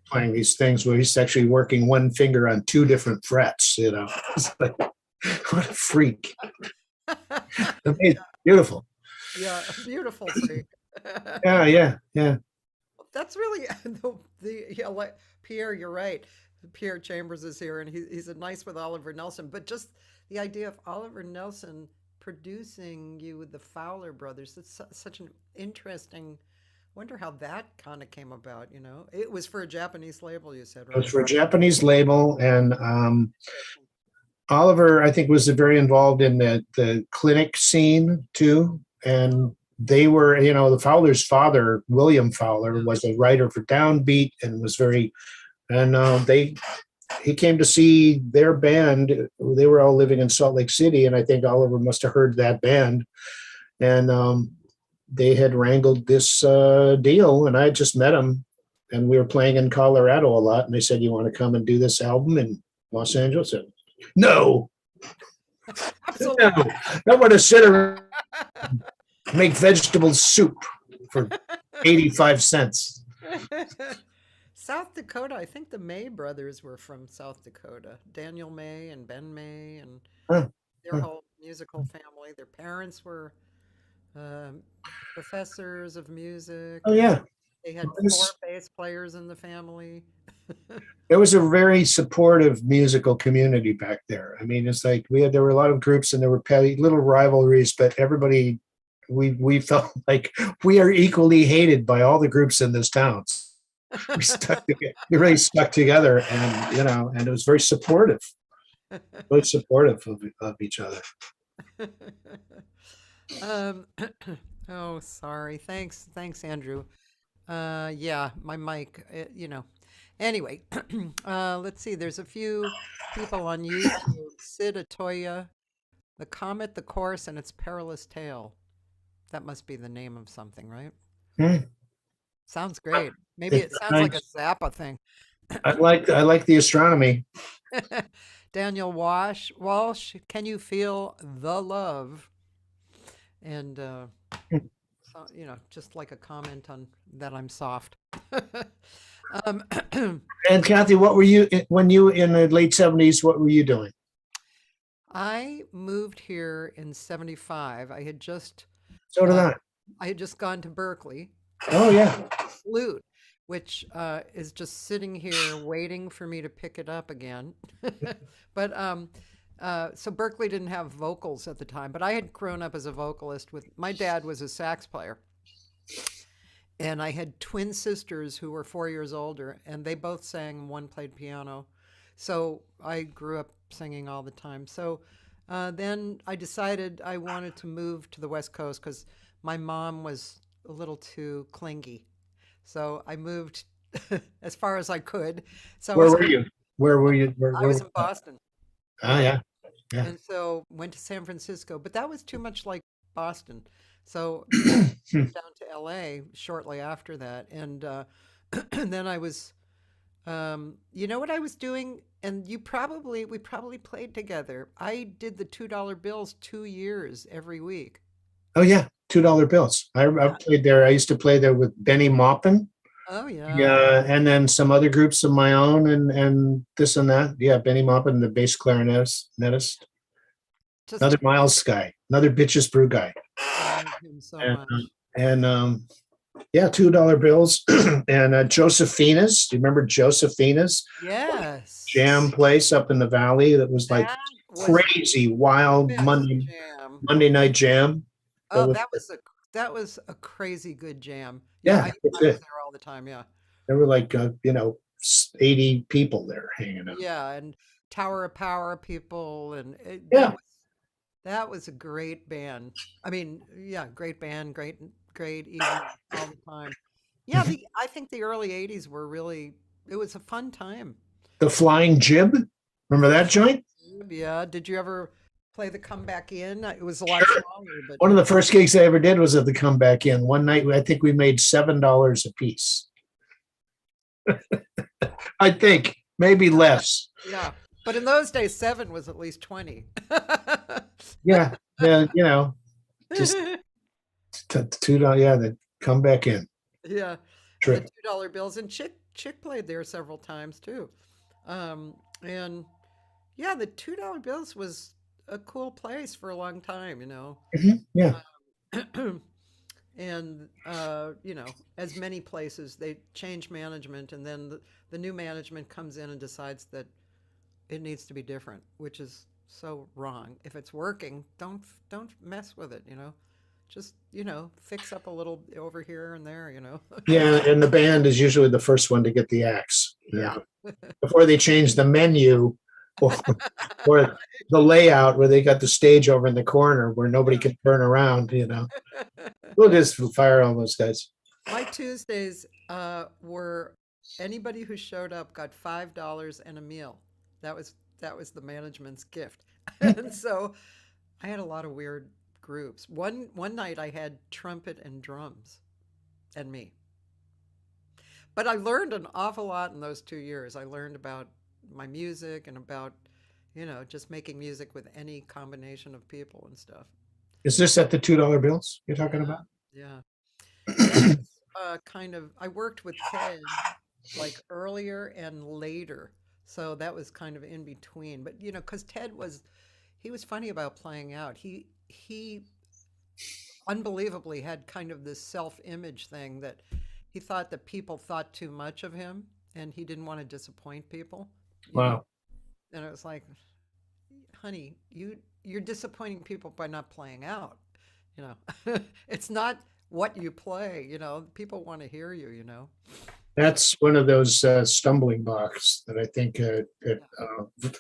playing these things where he's actually working one finger on two different frets, It's like, what a freak. Beautiful. Yeah, beautiful freak. Yeah. That's really Pierre, you're right. Pierre Chambers is here, and he's a nice with Oliver Nelson. But just the idea of Oliver Nelson producing you with the Fowler brothers, it's such an interesting. Wonder how that kind of came about. It was for a Japanese label, you said, right? It was for a Japanese label, and Oliver, I think, was very involved in the clinic scene too. And they were, the Fowler's father, William Fowler, was a writer for Downbeat and was he came to see their band. They were all living in Salt Lake City, and I think Oliver must have heard that band. And they had wrangled this deal, and I had just met them, and we were playing in Colorado a lot. And they said, "You want to come and do this album in Los Angeles?" I said, no. Absolutely. No. I want to sit around and make vegetable soup for 85 cents. South Dakota, I think the May brothers were from South Dakota. Daniel May and Ben May, and their whole musical family. Their parents were professors of music. Oh, yeah. They had 4 bass players in the family. There was a very supportive musical community back there. I mean, it's like there were a lot of groups, and there were petty little rivalries, but everybody, we felt like we are equally hated by all the groups in this town. We really stuck together, and and it was very supportive of each other. Oh, sorry. Thanks, Andrew. Yeah, my mic, Anyway, let's see. There's a few people on YouTube. Sid Atoya, The Comet, the Course, and Its Perilous Tale. That must be the name of something, right? Sounds great. Maybe it sounds like a Zappa thing. I like the astronomy. Daniel Walsh, Can You Feel the Love? And so, just like a comment on that I'm soft. And Cathy, what were you when you in the late 70s? What were you doing? I moved here in 75. I had just So did I. I had just gone to Berkeley. Oh yeah. Flute, which is just sitting here waiting for me to pick it up again. But So Berkeley didn't have vocals at the time, but I had grown up as a vocalist with my dad was a sax player. And I had twin sisters who were 4 years older, and they both sang, and one played piano. So I grew up singing all the time. So then I decided I wanted to move to the West Coast because my mom was a little too clingy. So I moved as far as I could. So I Where was, were you? Where were you? I was in Boston. Oh, yeah. Yeah. And so went to San Francisco, but that was too much like Boston. So then moved down to LA shortly after that. And and then I was, you know what I was doing? And we probably played together. I did the $2 bills 2 years every week. Oh, yeah. $2 bills. I Yeah. played there. I used to play there with Bennie Maupin. Oh, yeah. Yeah. And then some other groups of my own and this and that. Yeah. Bennie Maupin, the bass clarinetist. Just Another Miles guy, another Bitches Brew guy. love him so And, much. yeah, $2 bills. And Josephina's. Do you remember Josephina's Yes. jam place up in the valley that was like That was crazy, wild best jam. Monday night jam? Oh, Was, that was a crazy good jam. yeah, I that's was it. there all the time. Yeah. There were like 80 people there hanging out. Yeah, and Tower of Power people, and Yeah, that was a great band. I mean, yeah, great band, great evening all the time. Yeah, I think the early '80s were really. It was a fun time. the Flying Jib. Remember that joint? Yeah, did you ever play the Comeback In? It was a lot smaller, but One of the first gigs I ever did was at the Comeback Inn. One night, I think we made $7 a piece. I think maybe less. yeah. But in those days, seven was at least 20. Yeah, yeah, just $2. Yeah, the Comeback Inn Yeah, and the trip. $2 bills, and Chick played there several times too. And yeah, the $2 bills was a cool place for a long time, you know. Yeah, And you know, as many places, they change management, and then the new management comes in and decides that it needs to be different, which is so wrong. If it's working, don't mess with it, you know. Just, you know, fix up a little over here and there, you know. yeah, and the band is usually the first one to get the axe. Yeah. Before they change the menu or, or the layout where they got the stage over in the corner where nobody can turn around. We'll just fire all those guys. My Tuesdays were anybody who showed up got $5 and a meal. That was the management's gift. And so I had a lot of weird groups. One night I had trumpet and drums and me. But I learned an awful lot in those 2 years. I learned about my music and about, you know, just making music with any combination of people and stuff. Is this at the $2 bills you're talking Yeah, about? yeah. And that was kind of, I worked with Ted like earlier and later. So that was kind of in between. But, you know, because he was funny about playing out. He unbelievably had kind of this self-image thing that he thought that people thought too much of him and he didn't want to disappoint people, you know. Wow. And it was like, honey, you're disappointing people by not playing out, you know. It's not what you play, you know. People want to hear you, you know. That's one of those stumbling blocks that I think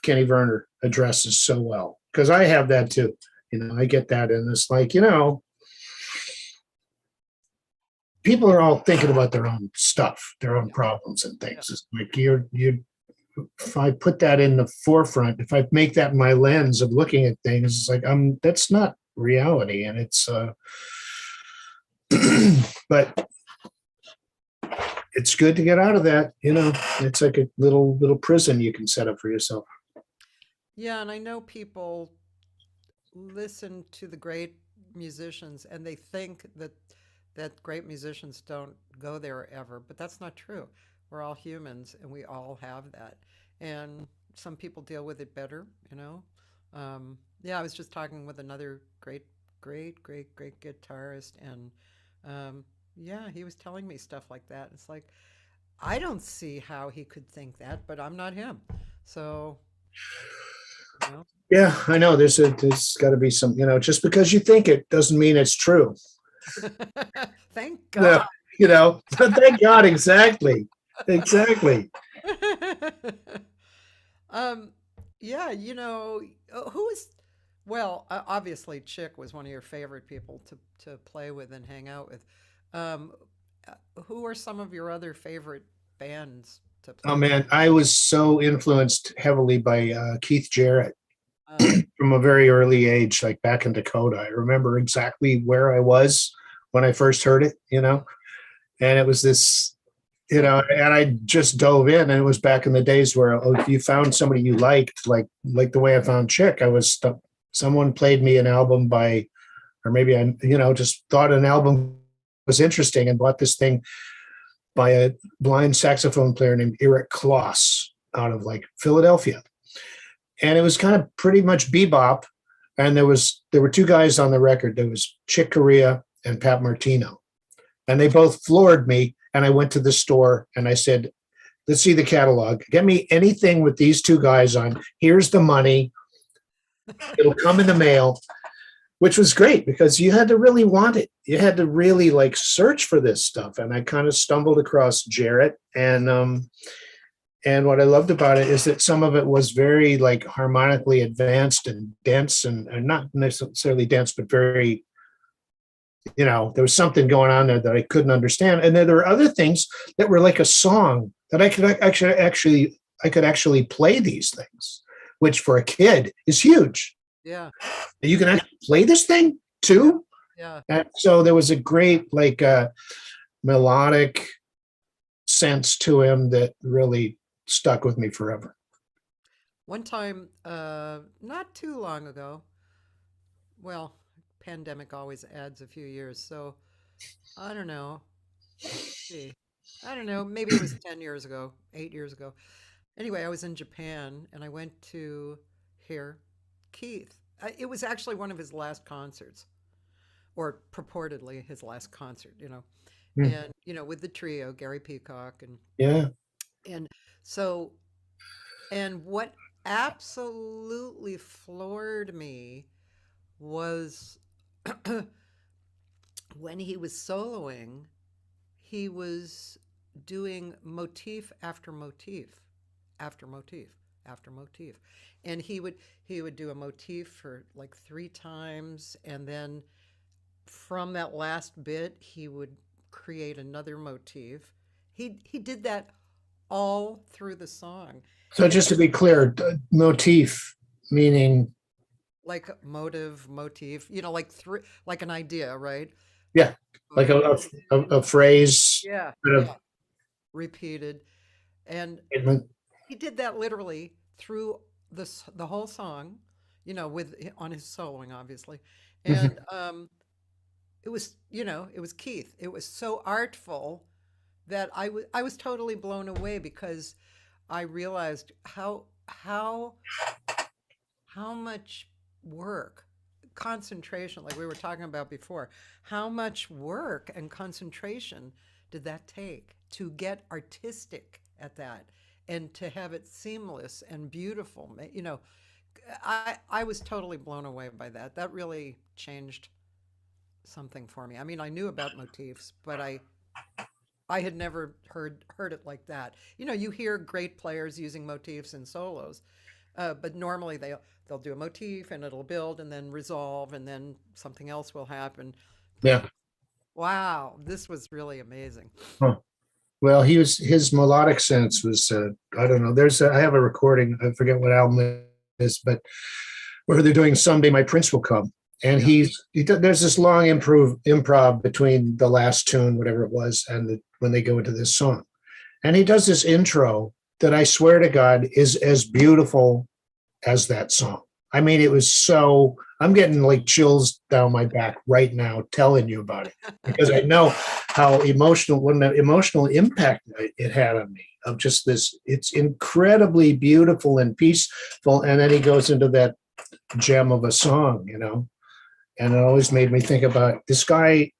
Kenny Werner addresses so well. Because I have that too. I get that, and it's like, people are all thinking about their own stuff, their own problems and things. It's like if I put that in the forefront, if I make that my lens of looking at things, it's like that's not reality, and it's but it's good to get out of that. It's like a little prison you can set up for yourself. Yeah, and I know people listen to the great musicians and they think that great musicians don't go there ever, but that's not true. We're all humans and we all have that. And some people deal with it better, you know. Yeah, I was just talking with another great guitarist, and yeah, he was telling me stuff like that. It's like, I don't see how he could think that, but I'm not him. So, Yeah, I know. There's got to be some, just because you think it doesn't mean it's true. Thank Yeah, God. thank God. Exactly. Exactly. um, yeah, who is, well, obviously Chick was one of your favorite people to play with and hang out with. Um, who are some of your other favorite bands to Oh play with? man, I was so influenced heavily by Keith Jarrett Uh, from a very early age, like back in Dakota. I remember exactly where I was when I first heard it, and it was this, and I just dove in, and it was back in the days where if you found somebody you liked, like the way I found Chick, someone played me an album by, or maybe I, just thought an album was interesting and bought this thing by a blind saxophone player named Eric Kloss out of like Philadelphia. And it was kind of pretty much bebop. And there were two guys on the record. There was Chick Corea and Pat Martino. And they both floored me. And I went to the store and I said, let's see the catalog. Get me anything with these two guys on. Here's the money. It'll come in the mail, which was great because you had to really want it. You had to really like search for this stuff. And I kind of stumbled across Jarrett. And what I loved about it is that some of it was very like harmonically advanced and dense and not necessarily dense, but very, there was something going on there that I couldn't understand. And then there were other things that were like a song that I could actually play these things, which for a kid is huge. yeah, You can actually play this thing too. yeah. And so there was a great like melodic sense to him that really stuck with me forever. One time, not too long ago, well, pandemic always adds a few years, so I don't know. Let's see. I don't know, maybe it was 10 years ago, 8 years ago. Anyway, I was in Japan and I went to hear Keith. It was actually one of his last concerts, or purportedly his last concert, Hmm. and with the trio, Gary Peacock Yeah. and so and what absolutely floored me was when he was soloing, he was doing motif after motif after motif after motif. And he would do a motif for like 3 times, and then from that last bit he would create another motif. He did that all through the song. So And just to be clear, motif meaning, like motif, like an idea, right? yeah, like a phrase, Yeah, bit of yeah, repeated. And statement. he did that literally through the whole song, with on his soloing, obviously. And it was Keith. It was so artful that I was totally blown away because I realized how much work, concentration, like we were talking about before, how much work and concentration did that take to get artistic at that and to have it seamless and beautiful? I was totally blown away by that. That really changed something for me. I mean, I knew about motifs, but I had never heard it like that. You hear great players using motifs in solos, but normally they'll do a motif and it'll build and then resolve and then something else will happen. But Yeah. wow, this was really amazing. Huh. Well, his melodic sense was, I don't know. I have a recording. I forget what album it is, but where they're doing "Someday My Prince Will Come," and Yeah. there's this long improv between the last tune, whatever it was, and when they go into this song, and he does this intro that I swear to God is as beautiful as that song. I mean, it was so, I'm getting like chills down my back right now telling you about it because I know how what an emotional impact it had on me of just this. It's incredibly beautiful and peaceful. And then he goes into that gem of a song, and it always made me think about this guy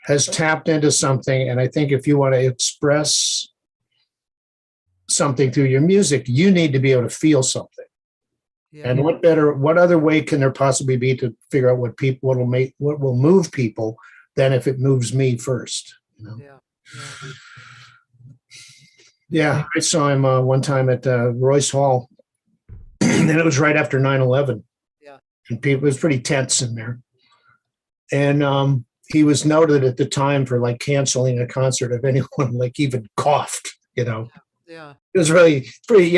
has tapped into something. And I think if you want to express something through your music, you need to be able to feel something. Yeah. And what other way can there possibly be to figure out what will move people than if it moves me first, you know? Yeah. Yeah. Yeah, I saw him one time at Royce Hall, and it was right after 9/11, Yeah. and people, it was pretty tense in there. And he was noted at the time for like canceling a concert if anyone like even coughed, you know. Yeah. It was really pretty,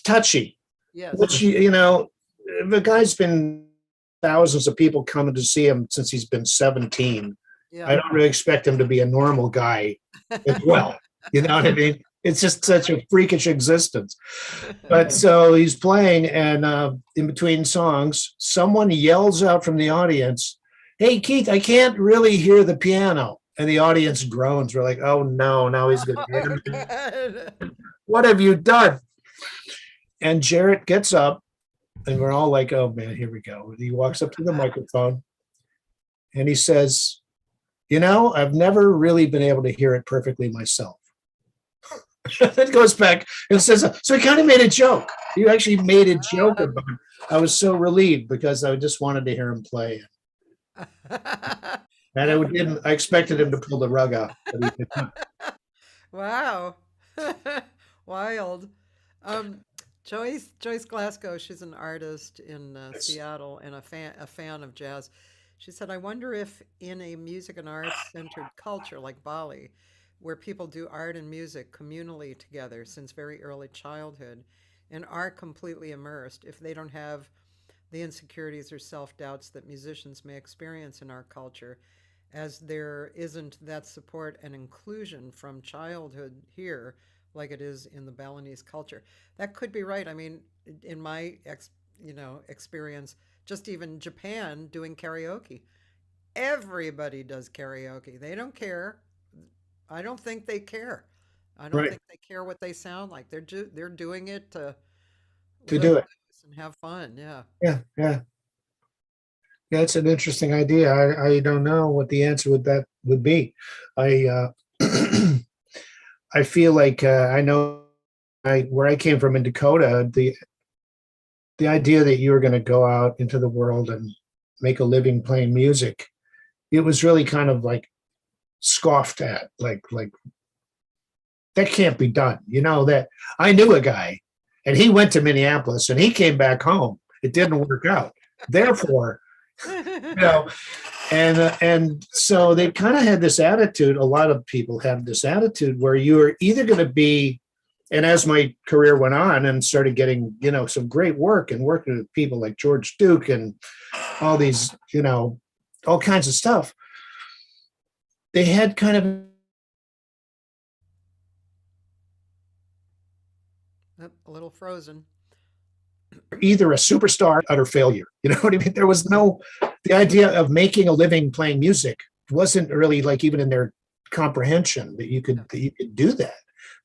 touchy, Yes. which, the guy's been thousands of people coming to see him since he's been 17. Yeah. I don't really expect him to be a normal guy as well. You know what I mean? It's just such a freakish existence. But so he's playing, and in between songs, someone yells out from the audience, "Hey, Keith, I can't really hear the piano." And the audience groans. We're like, "Oh no, now he's going to God. what have you done?" And Jarrett gets up, and we're all like, "Oh man, here we go." He walks up to the microphone, and he says, "I've never really been able to hear it perfectly myself." It goes back and says, so he kind of made a joke. He actually made a joke about it. I was so relieved because I just wanted to hear him play. And I expected him to pull the rug out, but he did not. Wow. Wild. Um, Joyce Glasgow, she's an artist in Seattle and a fan of jazz. She said, "I wonder if in a music and arts centered culture like Bali, where people do art and music communally together since very early childhood and are completely immersed, if they don't have the insecurities or self doubts that musicians may experience in our culture, as there isn't that support and inclusion from childhood here like it is in the Balinese culture." That could be right. I mean, in my experience, just even Japan doing karaoke. Everybody does karaoke. They don't care. I don't think they care. I don't Right, think they care what they sound like. They're doing it to to let do it. loose and have fun. Yeah. Yeah, yeah. Yeah, it's an interesting idea. I don't know what the answer would be. I I feel like I know where I came from in Dakota, the idea that you were going to go out into the world and make a living playing music, it was really kind of like scoffed at, like that can't be done. That I knew a guy, and he went to Minneapolis, and he came back home. It didn't work out. Therefore, you know, and so they kind of had this attitude. A lot of people have this attitude where you are either going to be, and as my career went on and started getting, some great work and working with people like George Duke and all these, all kinds of stuff, they had kind of A little frozen. either a superstar or utter failure. You know what I mean? There was the idea of making a living playing music wasn't really like even in their comprehension that you could do that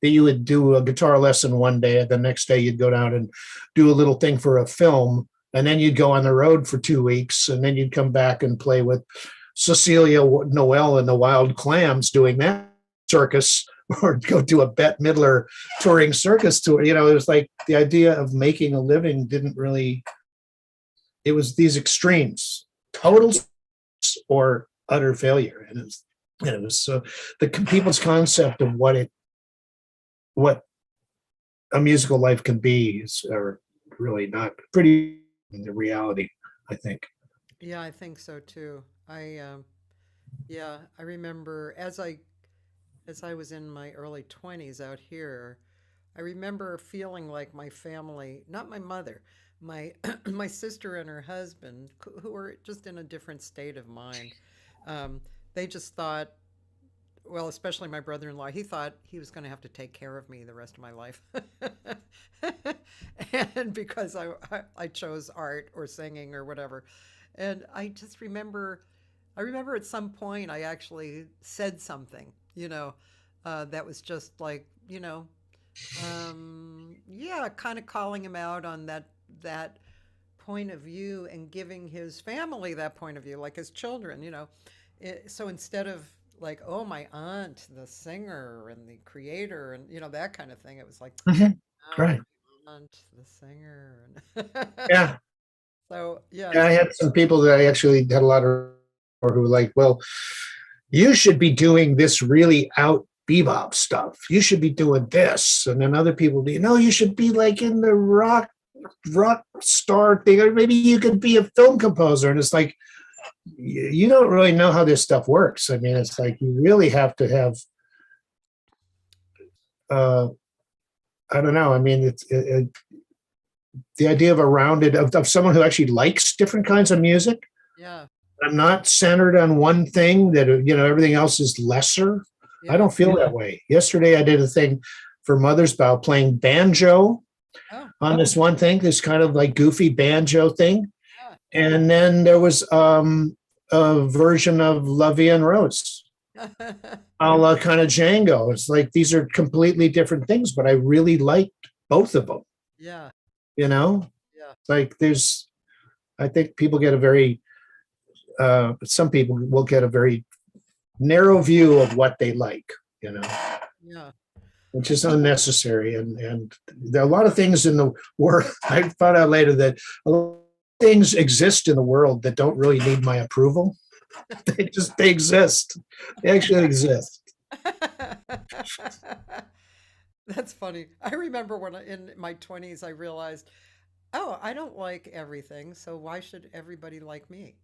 you would do a guitar lesson one day, and the next day you'd go down and do a little thing for a film, and then you'd go on the road for 2 weeks, and then you'd come back and play with Cecilia Noel and the Wild Clams doing that circus, or go do a Bette Midler touring circus tour. It was like the idea of making a living didn't really, it was these extremes, total or utter failure. And it was so the people's concept of what a musical life can be are really not pretty in the reality, I think. Yeah, I think so too. Yeah, I remember as I was in my early 20s out here, I remember feeling like my family, not my mother, my my sister and her husband, who were just in a different state of mind. Um, they just thought, well, especially my brother-in-law, he thought he was going to have to take care of me the rest of my life. And because I chose art or singing or whatever. And I remember at some point I actually said something, that was just like, yeah, kind of calling him out on that point of view and giving his family that point of view, like his children. So instead of like, oh, my aunt, the singer and the creator, and that kind of thing, it was like, Mhm. oh, Right. and the singer. And Yeah. so yeah, Yeah, I had some people that I actually had a lot of who were like, well, you should be doing this really out bebop stuff. You should be doing this. And then other people be, no, you should be like in the rock star thing, or maybe you could be a film composer. And it's like, you don't really know how this stuff works. I mean, it's like you really have to have, I don't know. I mean, the idea of a rounded, of someone who actually likes different kinds of music. yeah, I'm not centered on one thing that, everything else is lesser. I yeah. don't feel that way. Yesterday, I did a thing for Mother's Bow playing banjo Oh, on this one thing, this kind of like goofy banjo thing. yeah. And then there was a version of La Vie en Rose, a la kind of Django. It's like these are completely different things, but I really liked both of them. Yeah, Yeah. Like I think people get some people will get a very narrow view of what they like, yeah. which is unnecessary. And there are a lot of things in the world. I found out later that a lot of things exist in the world that don't really need my approval. They exist. They actually exist. That's funny. I remember when in my 20s I realized, oh, I don't like everything, so why should everybody like me?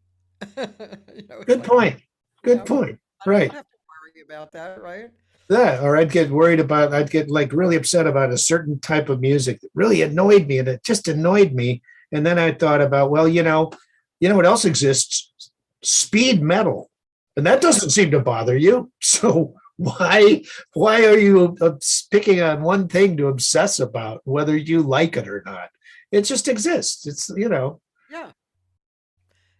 It's Good like, point. you Good know, point. I don't Right. have to worry about that, right? That, or I'd get like really upset about a certain type of music that really annoyed me, and it just annoyed me. And then I thought about, well, what else exists? Speed metal. And that doesn't seem to bother you. So why are you picking on one thing to obsess about, whether you like it or not? It just exists. Yeah.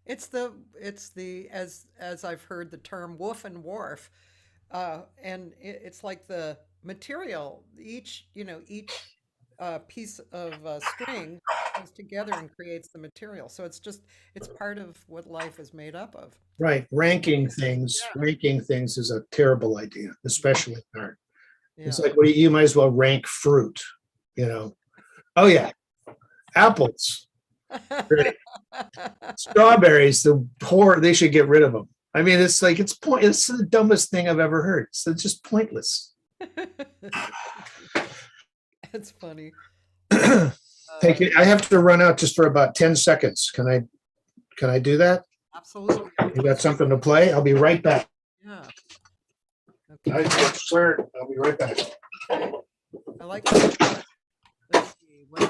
It's the as I've heard the term woof and wharf, and it's like the material. Each piece of string comes together and creates the material. So it's part of what life is made up of. Right. Yeah, Ranking things is a terrible idea, especially in art. It's yeah. like, you might as well rank fruit, you know. Oh yeah, apples, great. Strawberries, they should get rid of them. I mean, it's like it's the dumbest thing I've ever heard. So it's just pointless. It's funny. Thank Uh, you. I have to run out just for about 10 seconds. Can I do that? Absolutely. You got something to play? I'll be right back. Yeah. I Okay. swear, I'll be right back. Okay. I like that. Let's see. What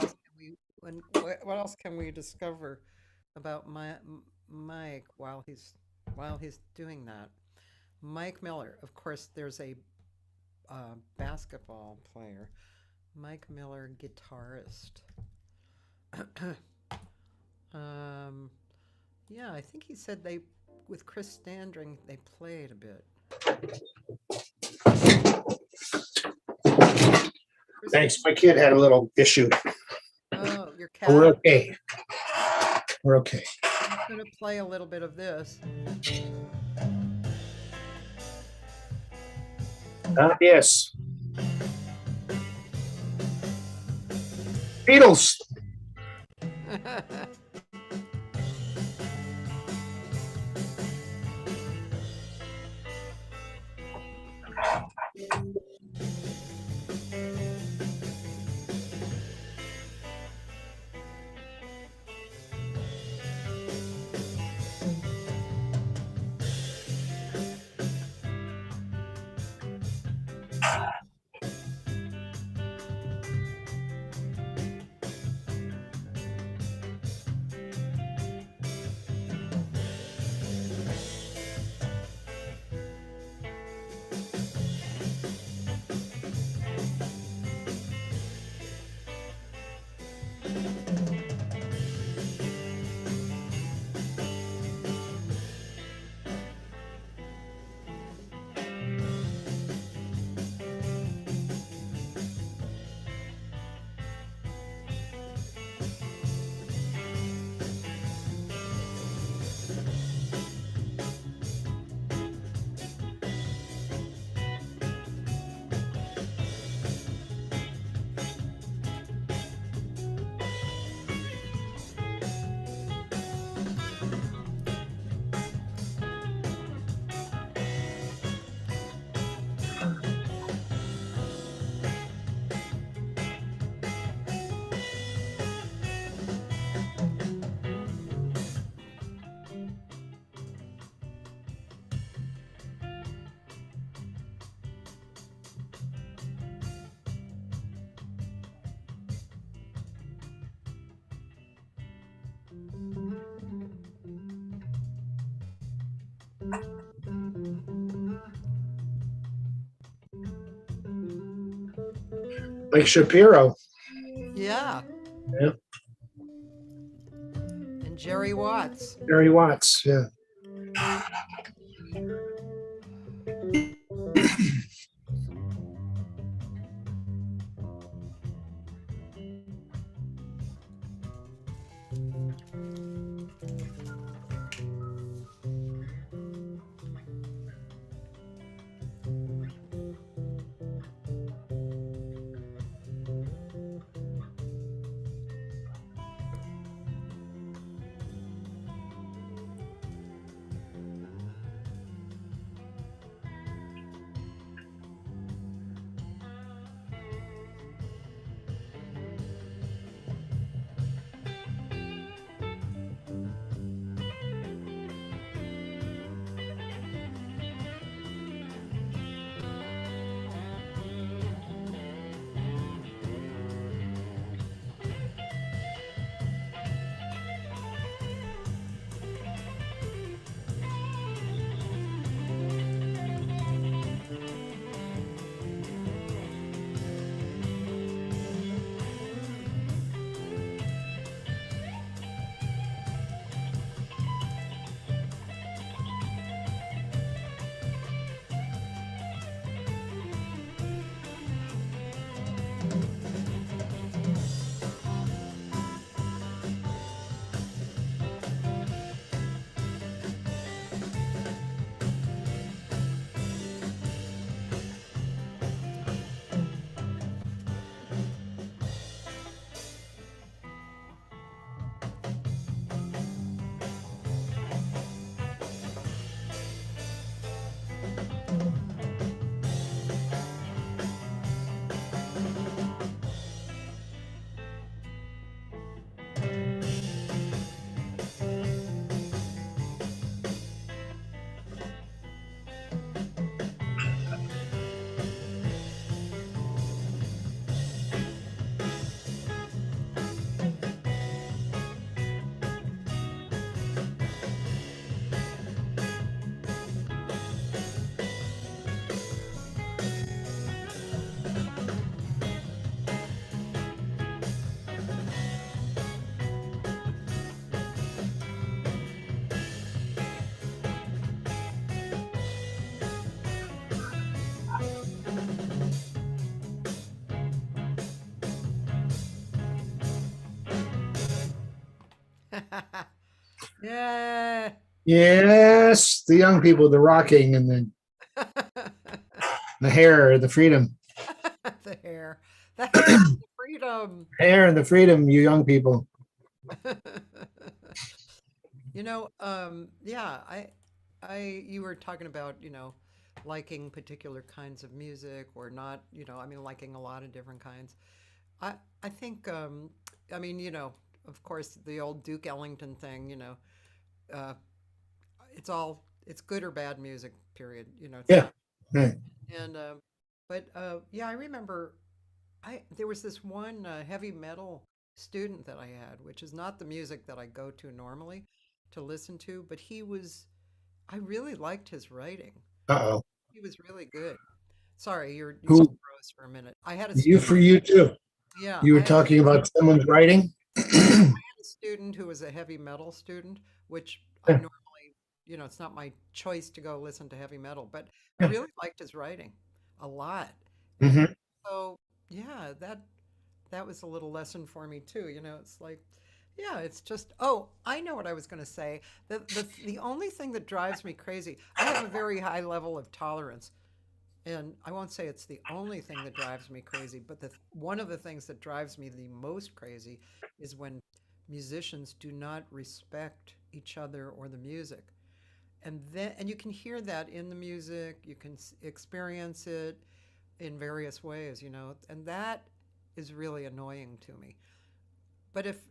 else can we discover about Mike while he's doing that? Mike Miller. Of course, there's a basketball player. Mike Miller, guitarist. um, yeah, I think he said with Chris Standring, they played a bit. Chris, Thanks. My kid had a little issue. oh, your We're cat. okay. We're okay. I'm going to play a little bit of this. Yes. Beatles. Like Shapiro. Yeah. Yeah. And Jerry Watts. Jerry Watts. Yeah. Yeah. Yes, the young people, the rocking and the hair, the freedom. The hair. The hair and the freedom. Hair and the freedom, you young people. Yeah, you were talking about, liking particular kinds of music or not, I mean, liking a lot of different kinds. I, I think, I mean, of course, the old Duke Ellington thing, uh, it's good or bad music, period. It's Yeah. not, Right. and, yeah, I remember there was this one heavy metal student that I had, which is not the music that I go to normally to listen to, but I really liked his writing. Uh-oh. He was really good. Sorry, you just Who froze for a minute. I had a you student. for you too. Yeah, You were talking about someone's writing? I had a student who was a heavy metal student, which I Yeah. normally, it's not my choice to go listen to heavy metal, but I Yeah. really liked his writing a lot. And Hmm. so, yeah, that was a little lesson for me too. It's like, yeah, it's just, oh, I know what I was going to say. The only thing that drives me crazy, I have a very high level of tolerance. And I won't say it's the only thing that drives me crazy, but one of the things that drives me the most crazy is when musicians do not respect each other or the music. And you can hear that in the music, you can experience it in various ways, and that is really annoying to me. But if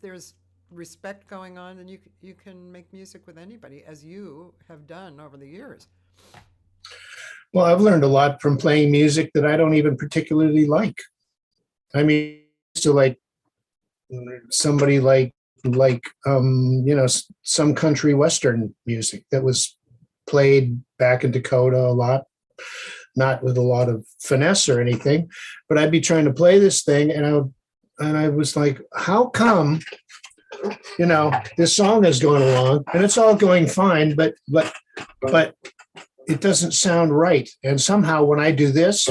there's respect going on, then you can make music with anybody, as you have done over the years. Well, I've learned a lot from playing music that I don't even particularly like. I mean, to like somebody like like some country western music that was played back in Dakota a lot, not with a lot of finesse or anything, but I'd be trying to play this thing, and I was like, how come, this song is going along and it's all going fine, but it doesn't sound right. And somehow when I do this,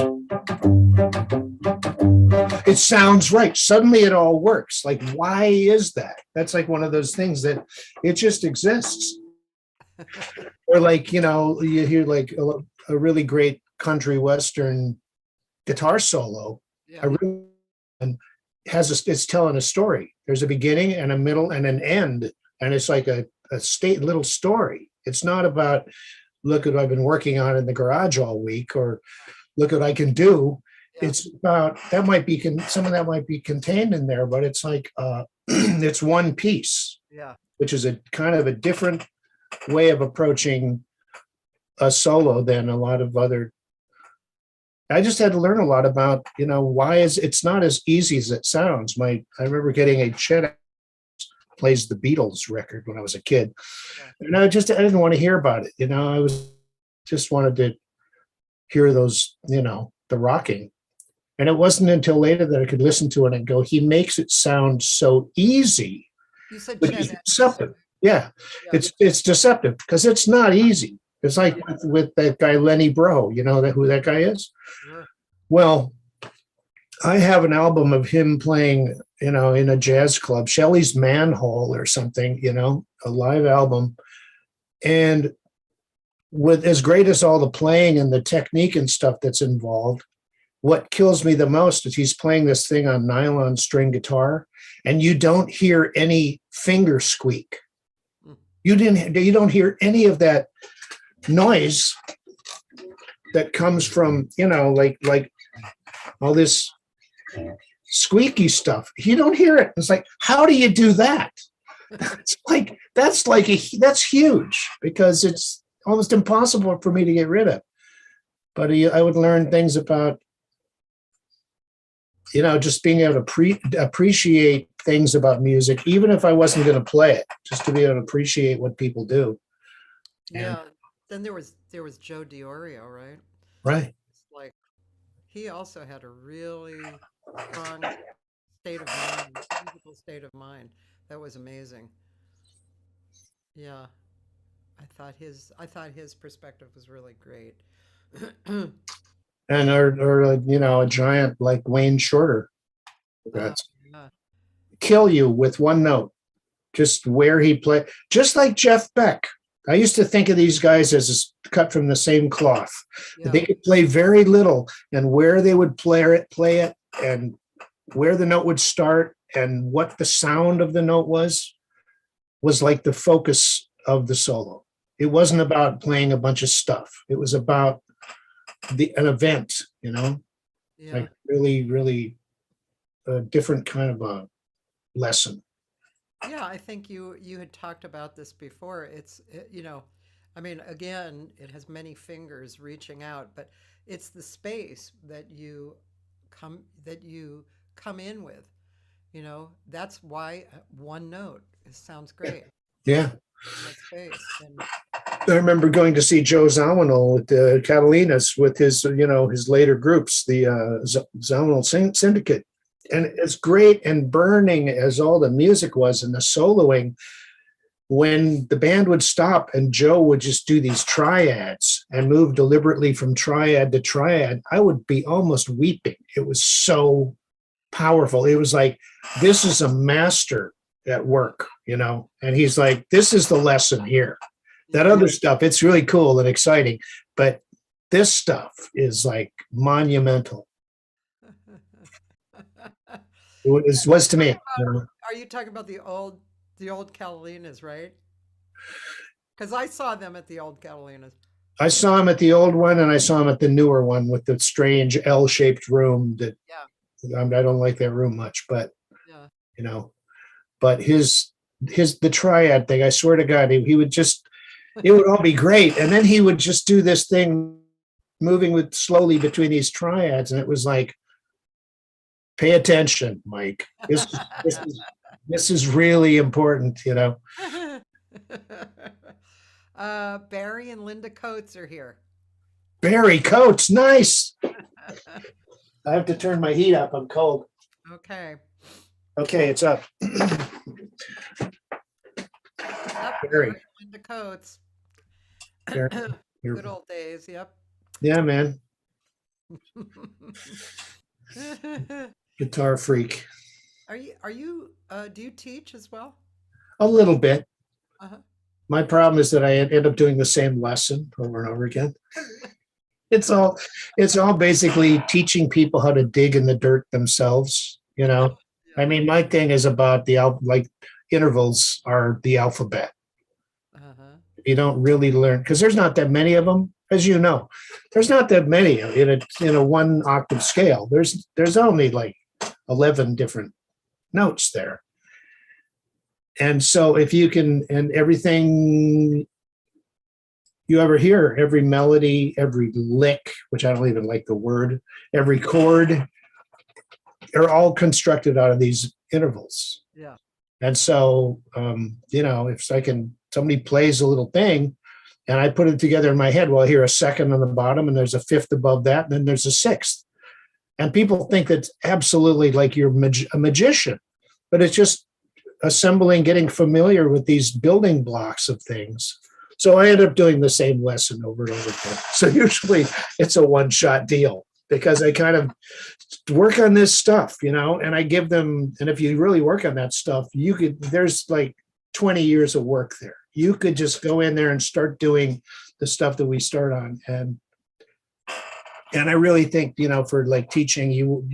it sounds right. Suddenly it all works. Like, why is that? That's like one of those things that it just exists. Or like, you hear like a really great country western guitar solo. Yeah. It's telling a story. There's a beginning and a middle and an end. And it's like a little story. It's not about, look what I've been working on in the garage all week, or look what I can do. Yeah. It's about, some of that might be contained in there, but it's like, it's one piece, which is a kind of a different way of approaching a solo than a lot of other. I just had to learn a lot about, why it's not as easy as it sounds. I remember getting a Chet plays the Beatles record when I was a kid. And I didn't want to hear about it. I just wanted to hear those, the rocking. And it wasn't until later that I could listen to it and go, he makes it sound so easy. You said it's deceptive. Yeah. It's deceptive because it's not easy. It's like with that guy, Lenny Bro, who that guy is? Sure. Well, I have an album of him playing, in a jazz club, Shelley's Manhole or something, a live album. And with as great as all the playing and the technique and stuff that's involved, what kills me the most is he's playing this thing on nylon string guitar, and you don't hear any finger squeak. You don't hear any of that noise that comes from, like all this squeaky stuff. You don't hear it. It's like, how do you do that? That's huge, because it's almost impossible for me to get rid of. But I would learn things about, just being able to appreciate things about music, even if I wasn't going to play it, just to be able to appreciate what people do. Yeah. Then there was Joe Diorio, right? Right. Like, he also had a really strong musical state of mind. That was amazing. Yeah. I thought his perspective was really great. And or a giant like Wayne Shorter, kill you with one note, just where he played, just like Jeff Beck. I used to think of these guys as cut from the same cloth. Yeah. They could play very little, and where they would play it, and where the note would start, and what the sound of the note was like the focus of the solo. It wasn't about playing a bunch of stuff. It was about an event, like really, really a different kind of a lesson. Yeah, I think you had talked about this before. It's, again, it has many fingers reaching out, but it's the space that you come in with. That's why one note sounds great. Yeah. That space. And I remember going to see Joe Zawinul at the Catalinas with his later groups, the Zawinul Syndicate. And as great and burning as all the music was and the soloing, when the band would stop and Joe would just do these triads and move deliberately from triad to triad, I would be almost weeping. It was so powerful. It was like, this is a master at work, and he's like, this is the lesson here. That other stuff, it's really cool and exciting, but this stuff is like monumental. It was to me. Are you talking about the old Catalinas, right? Because I saw them at the old Catalinas. I saw him at the old one, and I saw him at the newer one with the strange L-shaped room. That I don't like that room much, but but the triad thing, I swear to God, he would just, it would all be great, and then he would just do this thing, moving slowly between these triads, and it was like, pay attention, Mike. This is really important, you know. Barry and Linda Coates are here. Barry Coates, nice. I have to turn my heat up. I'm cold. Okay. Okay, it's up. Yep, Barry Barry, and Linda Coates. Barry, Good old days. Yep. yeah, man, guitar freak. Are you do you teach as well? A little bit. Uh-huh. My problem is that I end up doing the same lesson over and over again. It's all, it's all basically teaching people how to dig in the dirt themselves. You Yeah. know, I Yeah. mean, my thing is about like intervals are the alphabet. Uh-huh. You don't really learn because there's not that many of them, as you know. There's not that many in a one octave scale. There's only like 11 different notes there. And so if you can, and everything you ever hear, every melody, every lick, which I don't even like the word, every chord, they're all constructed out of these intervals. Yeah. And so, if somebody plays a little thing and I put it together in my head, well, I hear a second on the bottom and there's a fifth above that, and then there's a sixth. And people think that's absolutely like you're a magician, but it's just assembling, getting familiar with these building blocks of things. So I end up doing the same lesson over and over again. So usually it's a one-shot deal because I kind of work on this stuff, and I give them, and if you really work on that stuff, there's like 20 years of work there. You could just go in there and start doing the stuff that we start on. And I really think, for like teaching, you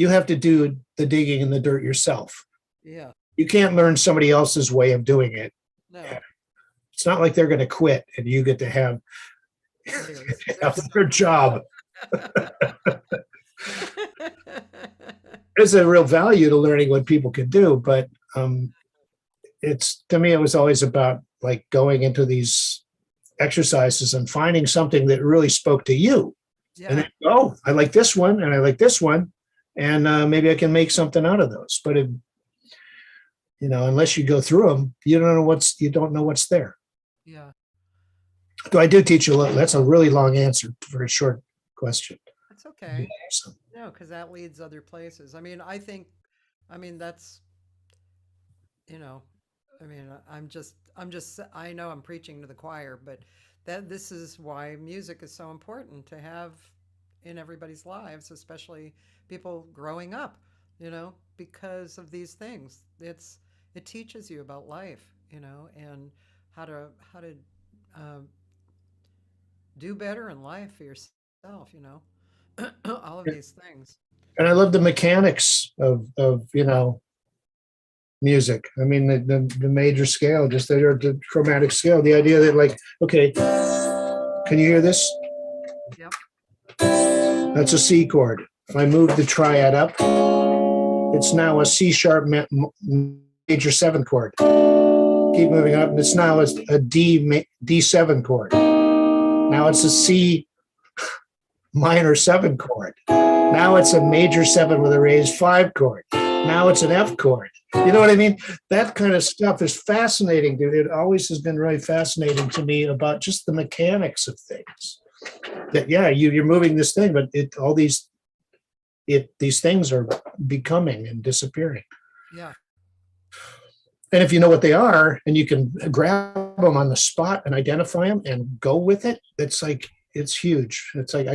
have to do the digging in the dirt yourself. Yeah. You can't learn somebody else's way of doing it. No. It's not like they're going to quit and you get to have their job. There's a real value to learning what people can do, but to me, it was always about like going into these exercises and finding something that really spoke to you. Yeah. And then, I like this one and I like this one, and maybe I can make something out of those. But unless you go through them, you don't know what's there. Yeah. So I do teach a little. That's a really long answer for a short question. That's okay. So, No, because that leads other places. That's, you know, I know I'm preaching to the choir, but this is why music is so important to have in everybody's lives, especially people growing up, because of these things. It teaches you about life, and how to uh, do better in life for yourself, all of these things. and I love the mechanics of music. I mean, the major scale, just the chromatic scale. The idea that like, okay, can you hear this? Yep. That's a C chord. If I move the triad up, it's now a C sharp major 7 chord. Keep moving up, and it's now a D7 chord. Now it's a C minor 7 chord. Now it's a major 7 with a raised 5 chord. Now it's an F chord. You know what I mean? That kind of stuff is fascinating, dude. It always has been really fascinating to me about just the mechanics of things. That you're moving this thing, but these things are becoming and disappearing. Yeah. And if you know what they are and you can grab them on the spot and identify them and go with it, it's huge. It's like,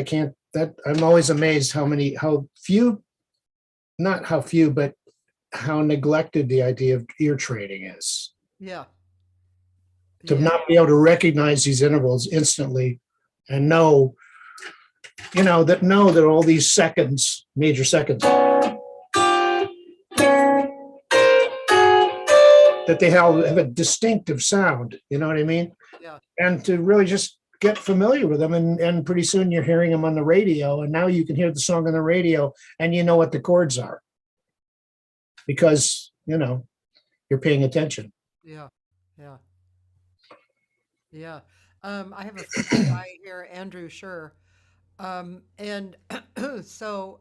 I'm always amazed how few, but how neglected the idea of ear training is. Yeah. To not be able to recognize these intervals instantly and know that all these seconds, major seconds, that they have a distinctive sound, you know what I mean? Yeah. And to really just get familiar with them, and pretty soon you're hearing them on the radio, and now you can hear the song on the radio and you know what the chords are because you're paying attention. Yeah. Yeah. Yeah. I have a friend guy here, Andrew Scher. And so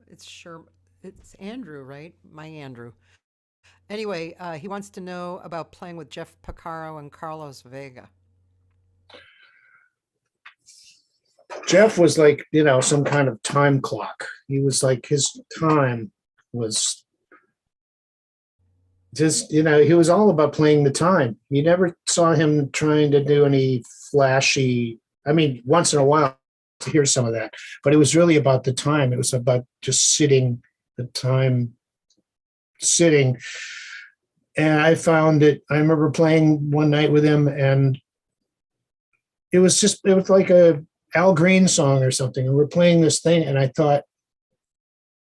it's Sher it's Andrew, right? My Andrew. Anyway, he wants to know about playing with Jeff Porcaro and Carlos Vega. Jeff was like, some kind of time clock. He was like, his time was just, he was all about playing the time. You never saw him trying to do any flashy. I mean, once in a while to hear some of that, but it was really about the time. It was about just sitting, the time sitting. And I found it, I remember playing one night with him, and it was like a Al Green song or something. And we're playing this thing, and I thought,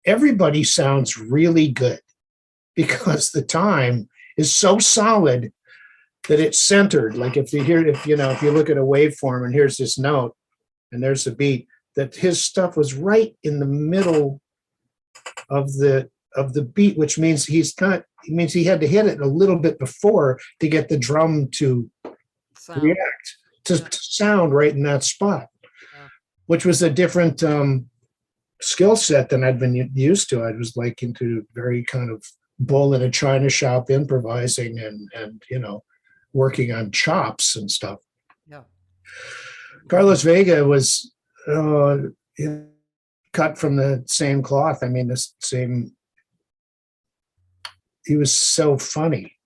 everybody sounds really good because the time is so solid that it's centered. Like if you look at a waveform and here's this note and there's the beat, that his stuff was right in the middle of the beat, which means he had to hit it a little bit before to get the drum to react, to sound right in that spot, which was a different skill set than I'd been used to. I was like into very kind of bull in a china shop improvising and working on chops and stuff. Yeah. Carlos Vega was cut from the same cloth. I mean, he was so funny.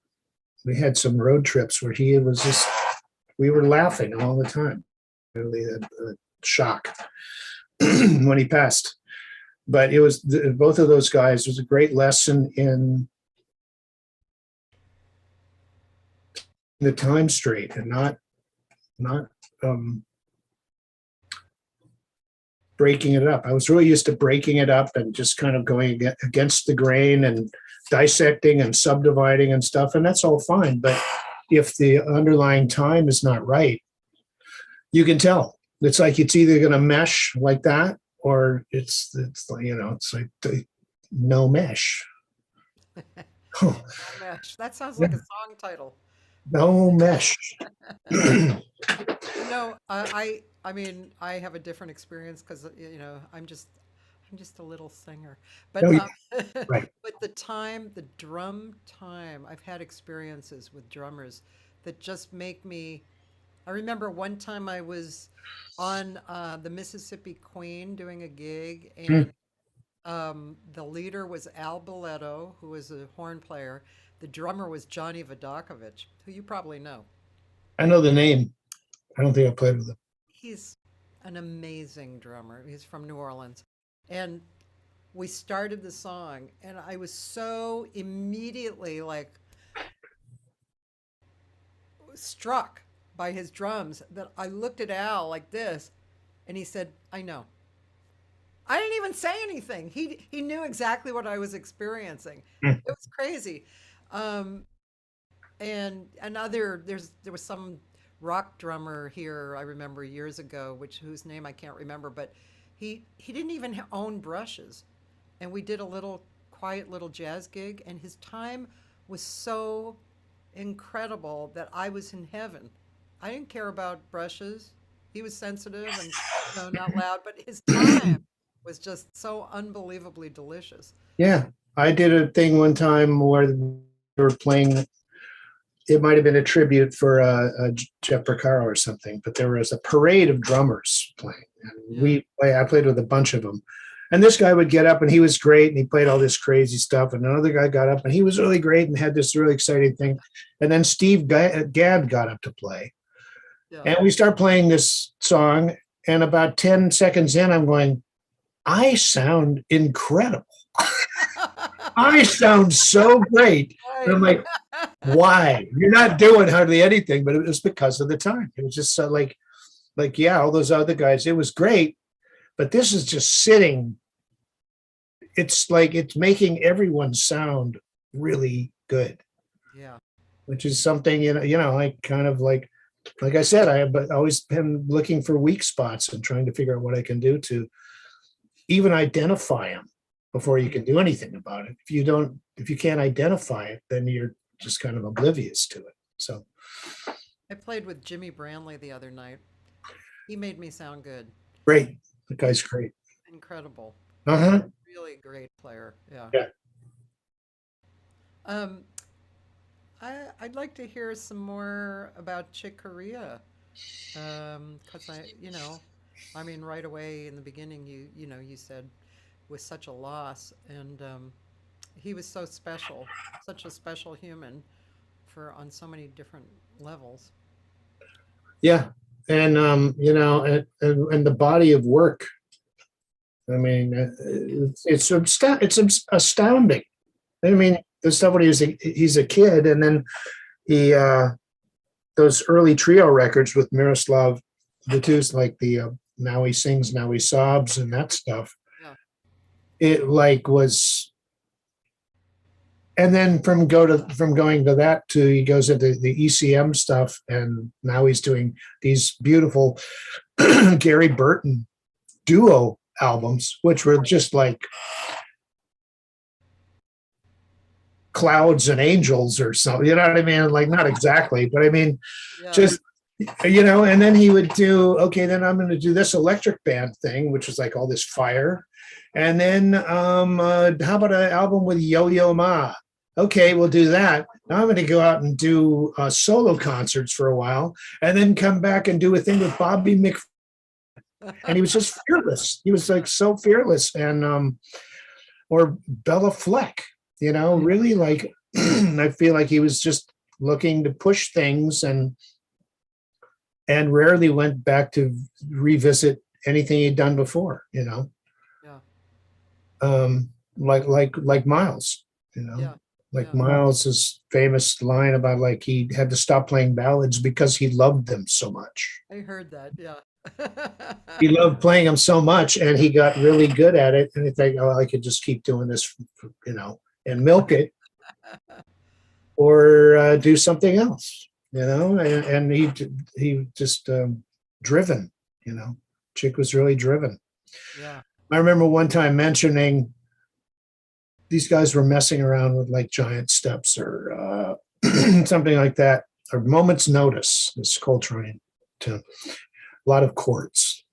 We had some road trips where we were laughing all the time. Really a shock when he passed. But it was both of those guys. It was a great lesson in the time straight and not breaking it up. I was really used to breaking it up and just kind of going against the grain and dissecting and subdividing and stuff, and that's all fine. But if the underlying time is not right, you can tell. It's like it's either going to mesh like that, or it's like no mesh. No mesh. That sounds like a song title. No mesh. I mean, I have a different experience because I'm just a little singer. But No, right. but the drum time, I've had experiences with drummers that just make me. I remember one time I was on the Mississippi Queen doing a gig, and the leader was Al Boletto, who was a horn player. The drummer was Johnny Vodakovich, who you probably know. I know the name. I don't think I played with him. He's an amazing drummer. He's from New Orleans. And we started the song, and I was so immediately like struck by his drums that I looked at Al like this, and he said, "I know." I didn't even say anything. He knew exactly what I was experiencing. It was crazy. And there was some rock drummer here I remember years ago, whose name I can't remember, but he didn't even own brushes, and we did a little quiet little jazz gig, and his time was so incredible that I was in heaven. I didn't care about brushes. He was sensitive and not loud, but his time was just so unbelievably delicious. Yeah, I did a thing one time where we were playing. It might have been a tribute for a Jeff Porcaro or something, but there was a parade of drummers playing. And I played with a bunch of them. And this guy would get up and he was great and he played all this crazy stuff. And another guy got up and he was really great and had this really exciting thing. And then Steve Gadd got up to play. Yeah. And we start playing this song. And about 10 seconds in, I'm going, I sound incredible. I sound so great. And I'm like, why? You're not doing hardly anything, but it was because of the time. It was just so like, yeah, all those other guys, it was great, but this is just sitting. It's like, it's making everyone sound really good. Yeah. Which is something, I kind of like I said, I have always been looking for weak spots and trying to figure out what I can do to even identify them before you can do anything about it. If you can't identify it, then you're just kind of oblivious to it. So I played with Jimmy Branley the other night. He made me sound good. Great. The guy's great. Incredible. Uh-huh. really great player. Yeah. Yeah. Um, I'd like to hear some more about Chick Corea. Because I mean, right away in the beginning, you said was such a loss, and he was so special, such a special human for on so many different levels. Yeah. And, and the body of work. I mean, it's astounding. I mean, the stuff when he's a kid, and then he those early trio records with Miroslav Vitus, like the Now He Sings, Now He Sobs, and that stuff. Yeah. It like was, and then from going to that to he goes into the ECM stuff, and now he's doing these beautiful Gary Burton duo albums, which were just like clouds and angels or something, you know what I mean? Like, not exactly, but I mean, Yeah. just, and then he would do, okay, then I'm going to do this electric band thing, which was like all this fire. And then how about an album with Yo-Yo Ma? Okay, we'll do that. Now I'm going to go out and do solo concerts for a while, and then come back and do a thing with Bobby Mc. And he was just fearless. He was like so fearless. And or Bella Fleck, really like I feel like he was just looking to push things and rarely went back to revisit anything he'd done before, Yeah. like Miles, Yeah. like Yeah. Miles's famous line about like he had to stop playing ballads because he loved them so much. I heard that. Yeah. He loved playing them so much, and he got really good at it. And he think, oh, I could just keep doing this, and milk it, or do something else, And he just driven, Chick was really driven. Yeah. I remember one time mentioning these guys were messing around with like Giant Steps or something like that, or Moment's Notice, this Coltrane tune. A lot of chords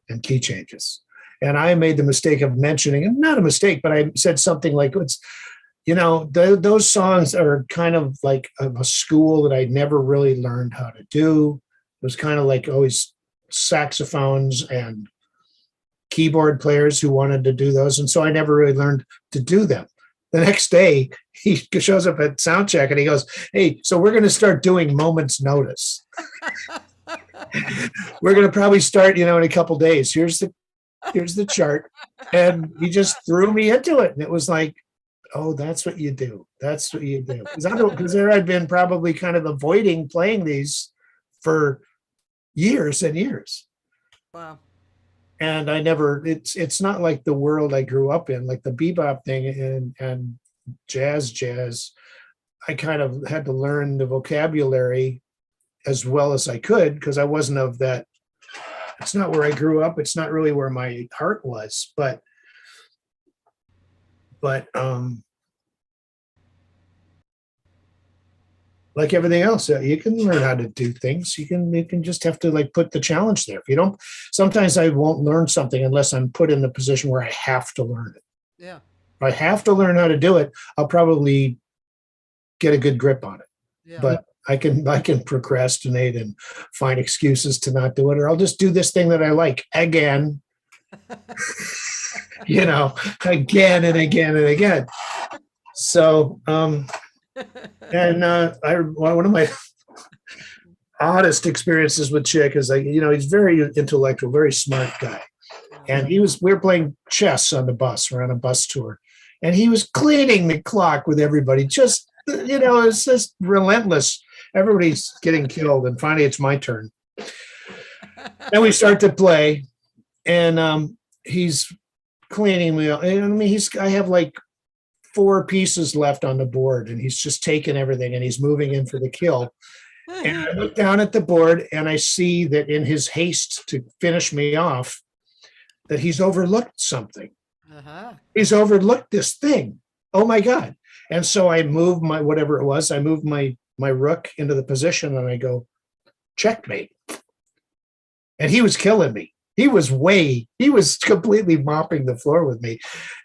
and key changes. And I made the mistake of mentioning, and not a mistake, but I said something like, it's, those songs are kind of like a school that I never really learned how to do. It was kind of like always saxophones and keyboard players who wanted to do those. And so I never really learned to do them. The next day, he shows up at sound check and he goes, hey, so we're going to start doing Moment's Notice. We're going to probably start, in a couple days. Here's the chart. And he just threw me into it. And it was like, oh, that's what you do. That's what you do. Because there I'd been probably kind of avoiding playing these for years and years. Wow. And I never, it's not like the world I grew up in, like the bebop thing and jazz. I kind of had to learn the vocabulary as well as I could, because I wasn't of that. It's not where I grew up. It's not really where my heart was, but like everything else, you can learn how to do things. You can just have to like put the challenge there. If you don't, sometimes I won't learn something unless I'm put in the position where I have to learn it. Yeah. If I have to learn how to do it, I'll probably get a good grip on it. Yeah. But I can procrastinate and find excuses to not do it, or I'll just do this thing that I like again, again and again and again. So, one of my oddest experiences with Chick is like, he's very intellectual, very smart guy. And we were playing chess on the bus. We're on a bus tour, and he was cleaning the clock with everybody. Just, it's just relentless. Everybody's getting killed, and finally it's my turn. Then we start to play, and he's cleaning me. I mean, I have like 4 pieces left on the board, and he's just taking everything, and he's moving in for the kill. And I look down at the board, and I see that in his haste to finish me off, that he's overlooked something. Uh-huh. He's overlooked this thing. Oh my God. And so I move my rook into the position, and I go, checkmate. And he was killing me. He was completely mopping the floor with me.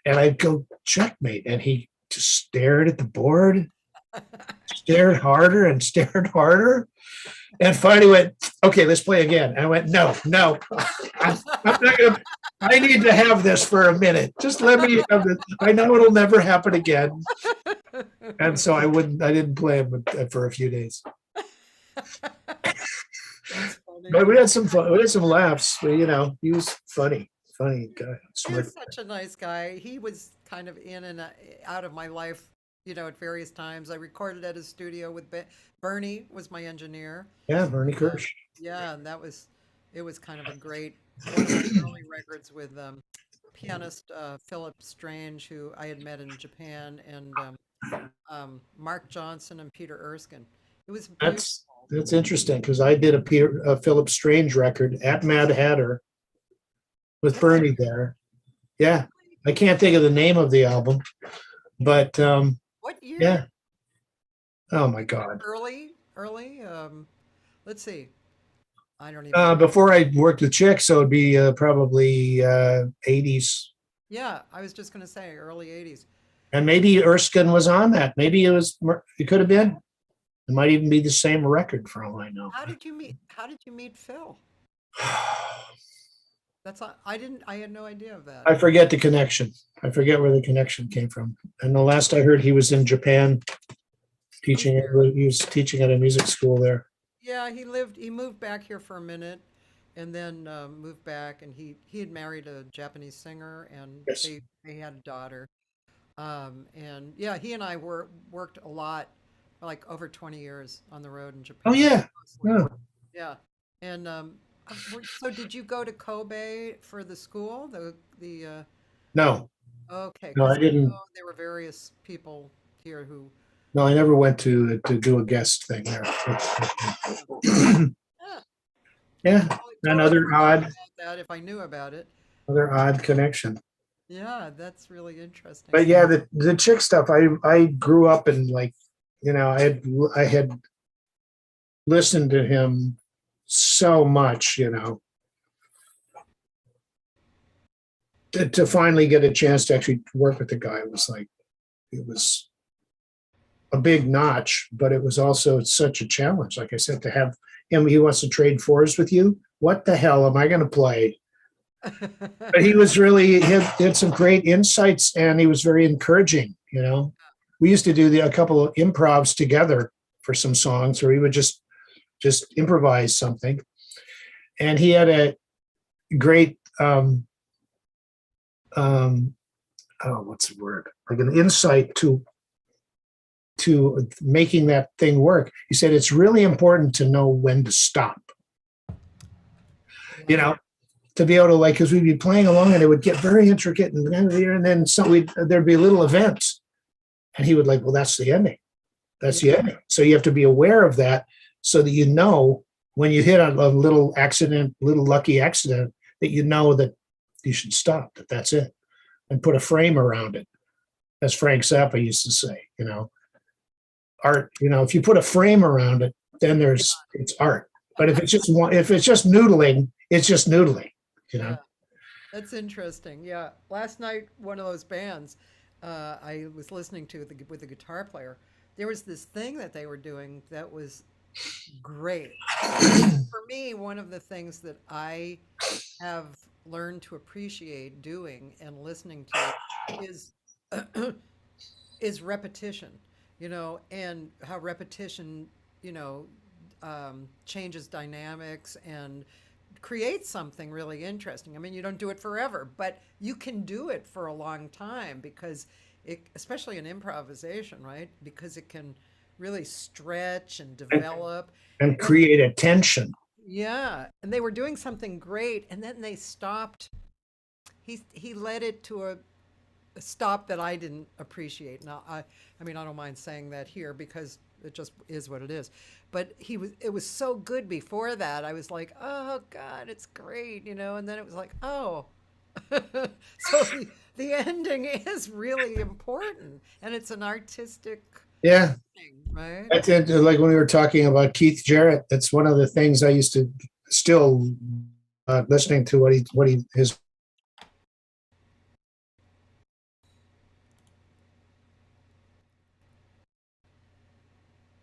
And I'd go, checkmate. And he just stared at the board, stared harder and stared harder. And finally went, okay, let's play again. And I went, no, I'm not gonna, I need to have this for a minute. Just let me have this. I know it'll never happen again. And so I didn't play him for a few days. But we had some fun. We had some laughs. But, he was funny guy. Smart. He's such a nice guy. He was kind of in and out of my life, at various times. I recorded at his studio with Bennie was my engineer. Yeah, Bernie Kirsch. Yeah, and it was kind of a great one of my early records with pianist Phillips Strange, who I had met in Japan, and Mark Johnson and Peter Erskine. It was beautiful. That's interesting because I did a Philip Strange record at Mad Hatter with Bernie there. Yeah, I can't think of the name of the album, but what year? Yeah. Oh my God. Early. Let's see. I don't even. Before I worked with Chick, so it'd be probably 80s. Yeah, I was just going to say early 80s. And maybe Erskine was on that. Maybe it could have been. It might even be the same record for all I know. How did you meet Phil? I had no idea of that. I forget the connection. I forget where the connection came from. And the last I heard, he was in Japan teaching. He was teaching at a music school there. Yeah, he moved back here for a minute and then moved back, and he had married a Japanese singer, and Yes. they had a daughter. And yeah, he and I worked a lot, like over 20 years on the road in Japan. Oh yeah. Yeah. Yeah. And so did you go to Kobe for the school? No. Okay. No, I 'cause didn't. There were various people here who. No, I never went to do a guest thing there. Yeah. Another odd. About that if I knew about it. Another odd connection. Yeah, that's really interesting. But yeah, the Chick stuff, I grew up in, like, I had listened to him so much, to finally get a chance to actually work with the guy it was a big notch, but it was also such a challenge. Like I said, to have him, he wants to trade fours with you. What the hell am I going to play? But he had some great insights, and he was very encouraging. We used to do a couple of improvs together for some songs, where he would just improvise something. And he had a great what's the word? Like an insight to making that thing work. He said it's really important to know when to stop. To be able to, like, because we'd be playing along and it would get very intricate, and then there'd be a little event, and he would like, well, that's the ending. That's the ending. So you have to be aware of that, so that when you hit a little lucky accident, that that you should stop, that's it, and put a frame around it, as Frank Zappa used to say. Art. If you put a frame around it, then it's art. But if it's just noodling, it's just noodling. Yeah, that's interesting. Yeah, last night, one of those bands I was listening to with the guitar player, there was this thing that they were doing that was great. For me, one of the things that I have learned to appreciate doing and listening to is repetition, and how repetition, changes dynamics and create something really interesting. I mean, you don't do it forever, but you can do it for a long time, because especially in improvisation, right? Because it can really stretch and develop and create a tension. Yeah. And they were doing something great, and then they stopped. He led it to a stop that I didn't appreciate. Now, I mean, I don't mind saying that here, because it just is what it is. But it was so good before that. I was like, oh God, it's great, and then it was like, oh. So the ending is really important, and it's an artistic thing, right? That's it. Like when we were talking about Keith Jarrett, that's one of the things I used to still listening to his.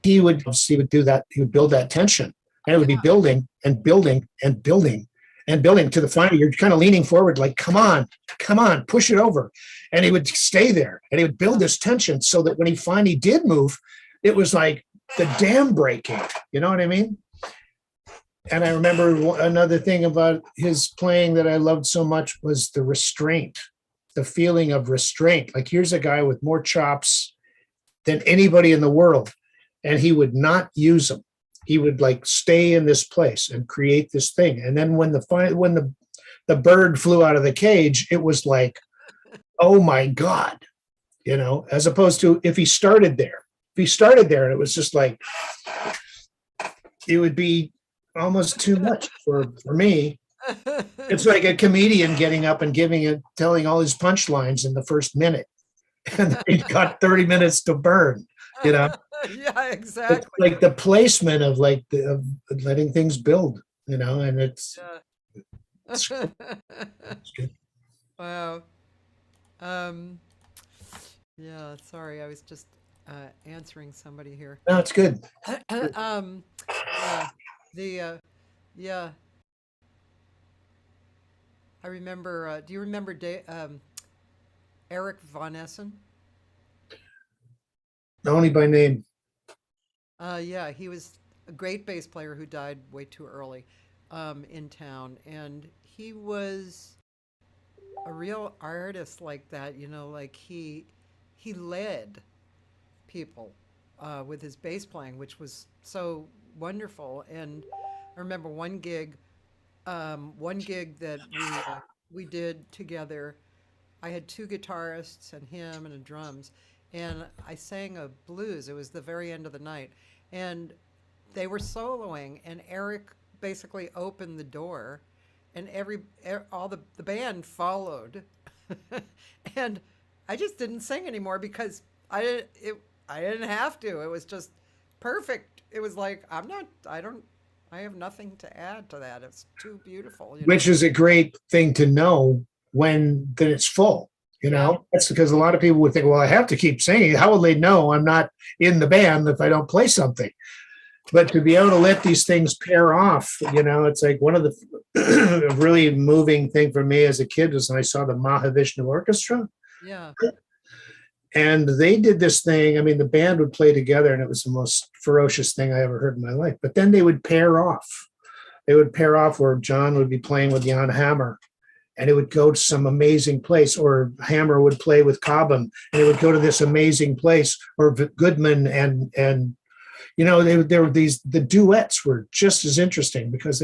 He would do that. He would build that tension, and it would be building and building and building and building to the final. You're kind of leaning forward, like, come on, push it over. And he would stay there, and he would build this tension so that when he finally did move, it was like the dam breaking. You know what I mean? And I remember another thing about his playing that I loved so much was the restraint, the feeling of restraint. Like, here's a guy with more chops than anybody in the world, and he would not use them. He would like stay in this place and create this thing. And then when the bird flew out of the cage, it was like, oh my God, you know, as opposed to if he started there. If he started there and it was just like, it would be almost too much for me. It's like a comedian getting up and telling all his punchlines in the first minute. And he's got 30 minutes to burn, you know? Yeah, exactly. It's like the placement of like of letting things build, you know, and it's good. Wow. Yeah, sorry, I was just answering somebody here. No, it's good. Yeah, yeah. I remember. Do you remember Eric Von Essen? Only by name. Yeah, he was a great bass player who died way too early in town, and he was a real artist like that. You know, like he led people with his bass playing, which was so wonderful. And I remember one gig that we did together. I had two guitarists and him and a drums, and I sang a blues. It was the very end of the night, and they were soloing, and Eric basically opened the door, and all the band followed, and I just didn't sing anymore because I didn't have to. It was just perfect. It was like I have nothing to add to that. It's too beautiful. Which is a great thing to know when that it's full. You know, that's because a lot of people would think, well, I have to keep singing. How will they know I'm not in the band if I don't play something? But to be able to let these things pair off, you know, it's like one of the really moving thing for me as a kid was when I saw the Mahavishnu Orchestra. Yeah. And they did this thing. I mean, the band would play together, and it was the most ferocious thing I ever heard in my life. But then they would pair off. They would pair off where John would be playing with Jan Hammer, and it would go to some amazing place, or Hammer would play with Cobham, and it would go to this amazing place, or Goodman and you know, there were the duets were just as interesting because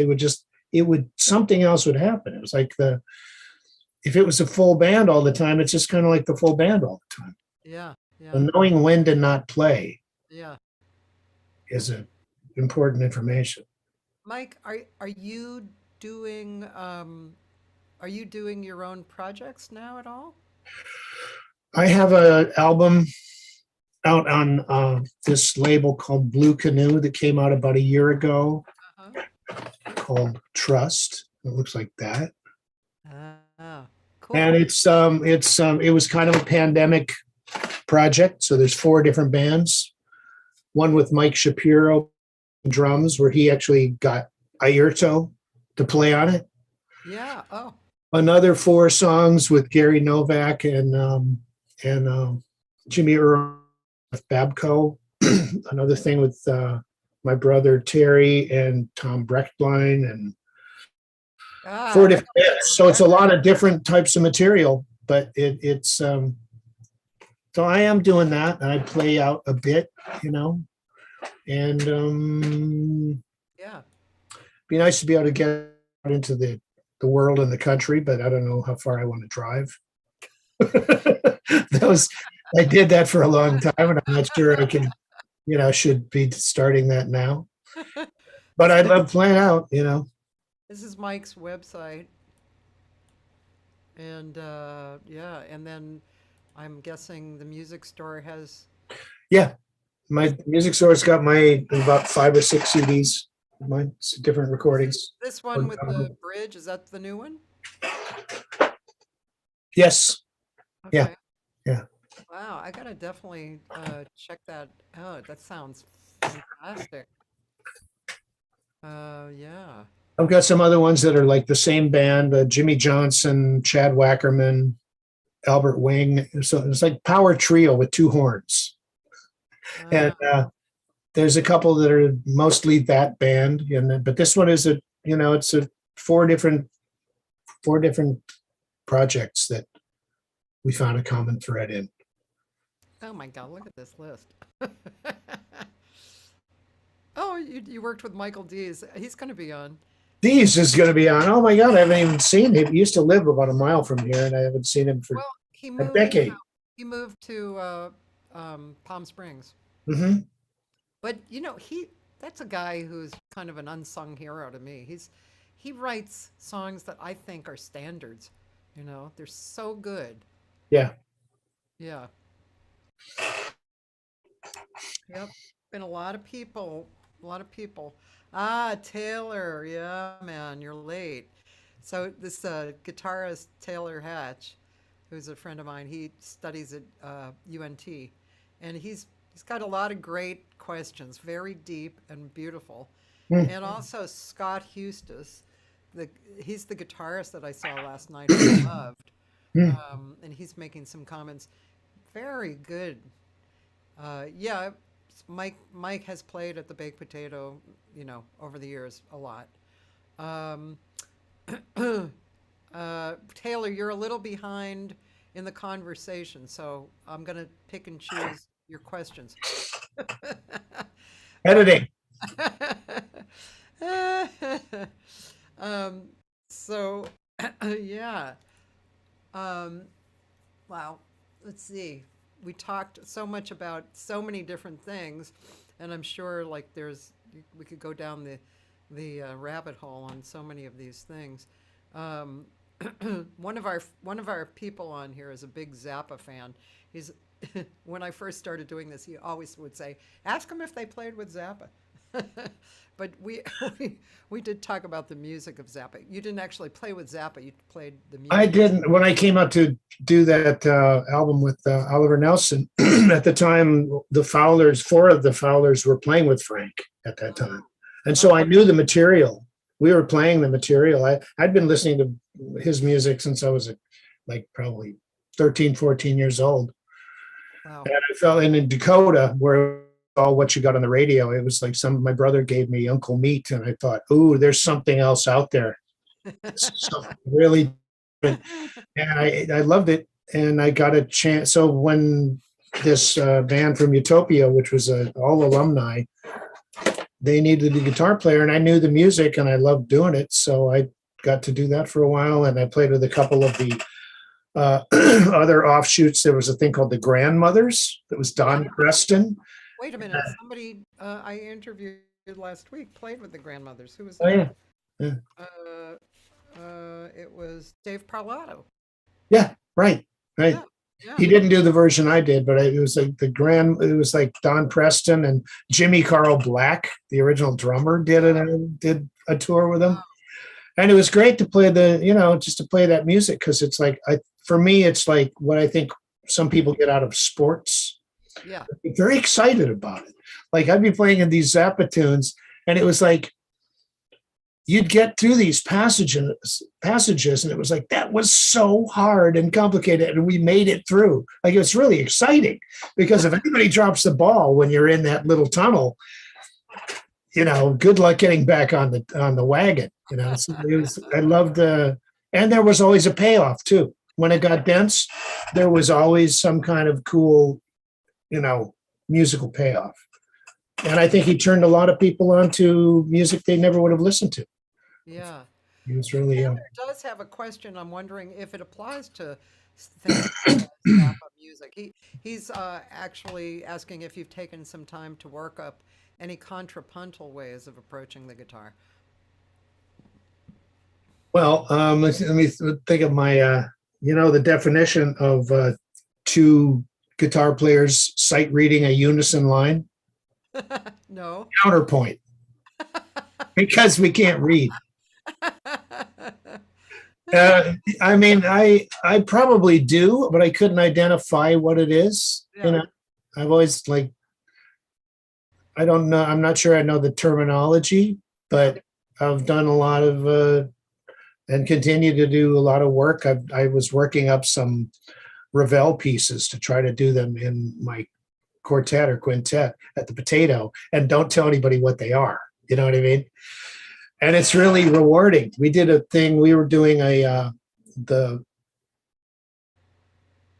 something else would happen. It was like if it was a full band all the time, it's just kind of like the full band all the time. Yeah. Yeah. So knowing when to not play is important information. Mike, are you doing your own projects now at all? I have an album out on this label called Blue Canoe that came out about a year ago, called Trust. It looks like that. Cool. And it was kind of a pandemic project. So there's 4 different bands. One with Mike Shapiro drums, where he actually got Airto to play on it. Yeah. Oh. Another 4 songs with Gary Novak and Jimmy Earl with Babco. Another thing with my brother Terry and Tom Brechtlein, and 4 different bands. So it's a lot of different types of material, but it's so I am doing that, and I play out a bit, you know, and be nice to be able to get out into the world and the country, but I don't know how far I want to drive. I did that for a long time, and I'm not sure I can, you know, should be starting that now. But I love playing out, you know. This is Mike's website. And and then I'm guessing the music store has. Yeah, my music store's got about 5 or 6 CDs. mine, different recordings. This one with the bridge, is that the new one? Yes. Yeah. Okay. Yeah. Wow, I gotta definitely check that out. That sounds fantastic. Yeah. I've got some other ones that are like the same band, Jimmy Johnson, Chad Wackerman, Albert Wing. So it's like power trio with two horns. And there's a couple that are mostly that band, but this one is it's four different projects that we found a common thread in. Oh my God, look at this list. Oh, you worked with Michael Dees. He's going to be on. Dees is going to be on. Oh my God, I haven't even seen him. He used to live about a mile from here, and I haven't seen him for a decade. He moved to Palm Springs. Mm-hmm. But that's a guy who's kind of an unsung hero to me. He writes songs that I think are standards. They're so good. Yeah. Yeah. Yep. Been a lot of people. Taylor. Yeah, man, you're late. So this guitarist Taylor Hatch, who's a friend of mine, he studies at UNT, and he's got a lot of great questions, very deep and beautiful. And also Scott Hustis, he's the guitarist that I saw last night who I loved. And he's making some comments. Very good. Yeah, Mike has played at the Baked Potato, over the years a lot. Taylor, you're a little behind in the conversation, so I'm going to pick and choose your questions. Editing. So, yeah. Wow. Let's see. We talked so much about so many different things, and I'm sure we could go down the rabbit hole on so many of these things. One of our people on here is a big Zappa fan. He's when I first started doing this, he always would say, "Ask them if they played with Zappa." But we did talk about the music of Zappa. You didn't actually play with Zappa. You played the music. I didn't. When I came out to do that album with Oliver Nelson, at the time, four of the Fowlers were playing with Frank at that time. And so I knew the material. We were playing the material. I'd been listening to his music since I was probably 13, 14 years old. Wow. And I felt in Dakota, where all what you got on the radio, it was like my brother gave me Uncle Meat, and I thought, ooh, there's something else out there. Something really different. And I loved it, and I got a chance. So when this band from Utopia, which was all alumni, they needed a guitar player, and I knew the music, and I loved doing it, so I got to do that for a while, and I played with a couple of the other offshoots. There was a thing called the Grandmothers. That was Don Preston. Wait a minute. Somebody I interviewed last week played with the Grandmothers. Who was that? Oh, yeah. It was Dave Parlato. Yeah, right. Yeah. He didn't do the version I did, but it was like it was like Don Preston and Jimmy Carl Black, the original drummer, did a tour with him. Wow. And it was great to play just to play that music, because it's like, for me, it's like what I think some people get out of sports. Yeah. I'm very excited about it. Like, I'd be playing in these Zappa tunes, and it was like, you'd get through these passages, and it was like, that was so hard and complicated, and we made it through. Like, it's really exciting, because if anybody drops the ball when you're in that little tunnel, good luck getting back on the wagon. So I loved and there was always a payoff too. When it got dense, there was always some kind of cool, musical payoff. And I think he turned a lot of people onto music they never would have listened to. Yeah. He was really Taylor does have a question. I'm wondering if it applies to things like Zappa music. He's actually asking if you've taken some time to work up any contrapuntal ways of approaching the guitar. Well, let me think of my, the definition of two guitar players sight reading a unison line. No. Counterpoint. because we can't read. I mean, I probably do, but I couldn't identify what it is. You Yeah. know, I've always like, I don't know. I'm not sure I know the terminology, but I've done a lot of and continue to do a lot of work. I was working up some Ravel pieces to try to do them in my quartet or quintet at the Potato, and don't tell anybody what they are. You know what I mean? And it's really rewarding. We did a thing. We were doing the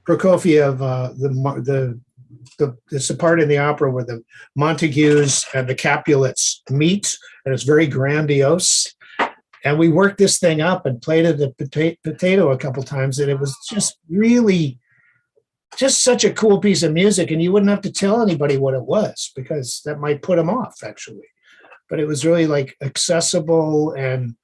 Prokofiev, it's a part in the opera where the Montagues and the Capulets meet, and it's very grandiose. And we worked this thing up and played it at the Potato a couple times, and it was just really just such a cool piece of music. And you wouldn't have to tell anybody what it was because that might put them off, actually. But it was really like accessible and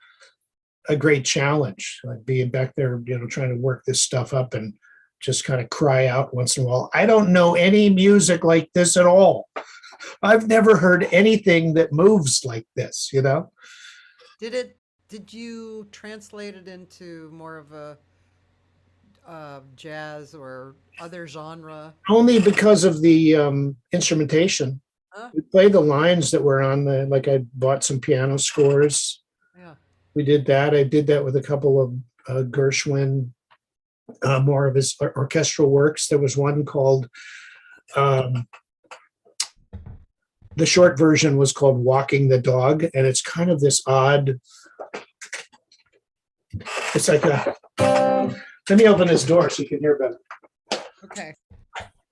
a great challenge, like being back there, trying to work this stuff up and just kind of cry out once in a while. I don't know any music like this at all. I've never heard anything that moves like this, Did you translate it into more of a jazz or other genre? Only because of the instrumentation. Huh? We played the lines that were on like I bought some piano scores. Yeah. We did that. I did that with a couple of Gershwin, more of his orchestral works. There was one called, the short version was called Walking the Dog. And it's kind of this odd, it's like let me open this door so you can hear better. Okay.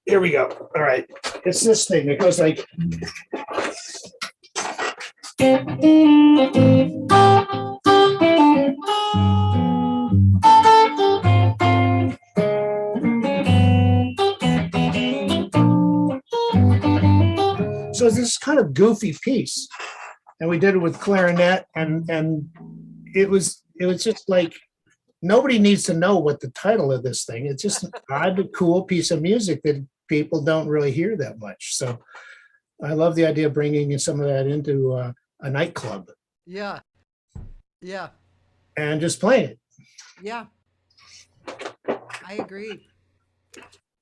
Here we go. All right. It's this thing. It goes like. So it's this kind of goofy piece. And we did it with clarinet, and it was just like, nobody needs to know what the title of this thing. It's just an odd, cool piece of music that people don't really hear that much. So I love the idea of bringing some of that into a nightclub. Yeah. Yeah. And just playing it. Yeah. I agree.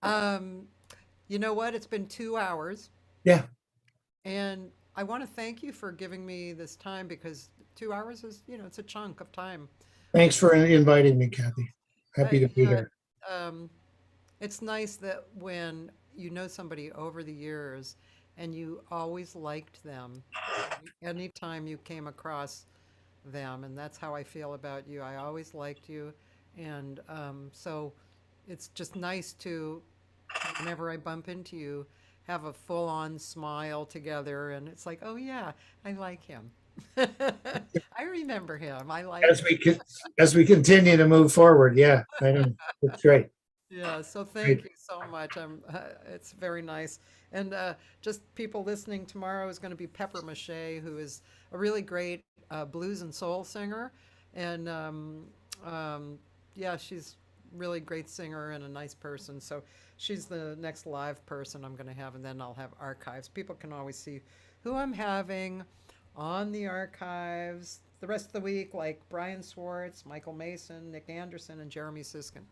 Um, you know what? It's been 2 hours, Yeah. and I want to thank you for giving me this time because 2 hours is, it's a chunk of time. Thanks for inviting me, Cathy. Happy to I, be here. um, it's nice that when you know somebody over the years and you always liked them, anytime you came across them, and that's how I feel about you. I always liked you, and so it's just nice to, whenever I bump into you, have a full-on smile together, and it's like, oh yeah, I like him. I remember him. I like As we continue to move forward, yeah, I know. It's great. Yeah, so Great. thank you so much. It's very nice. And just people listening, tomorrow is going to be Pepper Mache, who is a really great blues and soul singer. And yeah, she's really great singer and a nice person. So she's the next live person I'm going to have. And then I'll have archives. People can always see who I'm having on the archives the rest of the week, like Brian Swartz, Michael Mason, Nick Anderson, and Jeremy Siskin.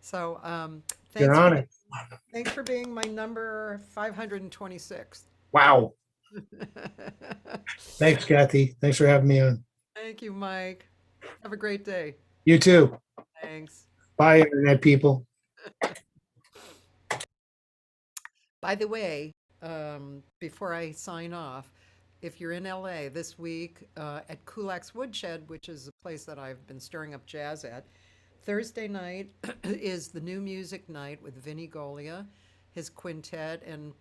So You're thanks on it. thanks for being my number 526. Wow. Thanks, Cathy. Thanks for having me on. Thank you, Mike. Have a great day. You too. Thanks. Bye, Internet people. By the way, before I sign off, if you're in LA this week at Kulak's Woodshed, which is a place that I've been stirring up jazz at, Thursday night is the new music night with Vinnie Golia, his quintet, and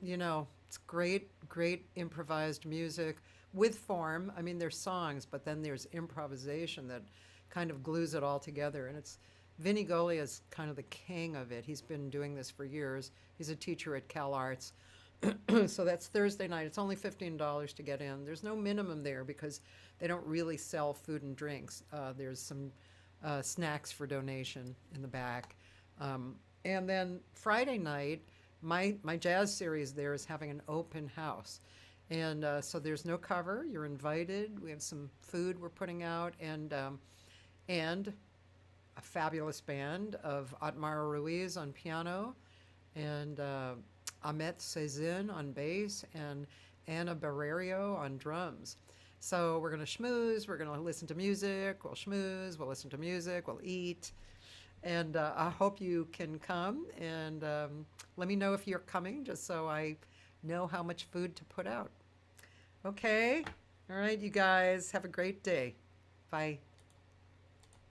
it's great, great improvised music with form. I mean, there's songs, but then there's improvisation that kind of glues it all together. And it's Vinnie Golia is kind of the king of it. He's been doing this for years. He's a teacher at Cal Arts. So that's Thursday night. It's only $15 to get in. There's no minimum there because they don't really sell food and drinks. There's some snacks for donation in the back. And then Friday night, my jazz series there is having an open house. And so there's no cover. You're invited. We have some food we're putting out, and a fabulous band of Otmar Ruiz on piano, and Ahmet Sezin on bass, and Anna Barrerio on drums. So we're going to schmooze. We're going to listen to music. We'll schmooze. We'll listen to music. We'll eat. And I hope you can come, and let me know if you're coming, just so I know how much food to put out. Okay? All right, you guys, have a great day. Bye.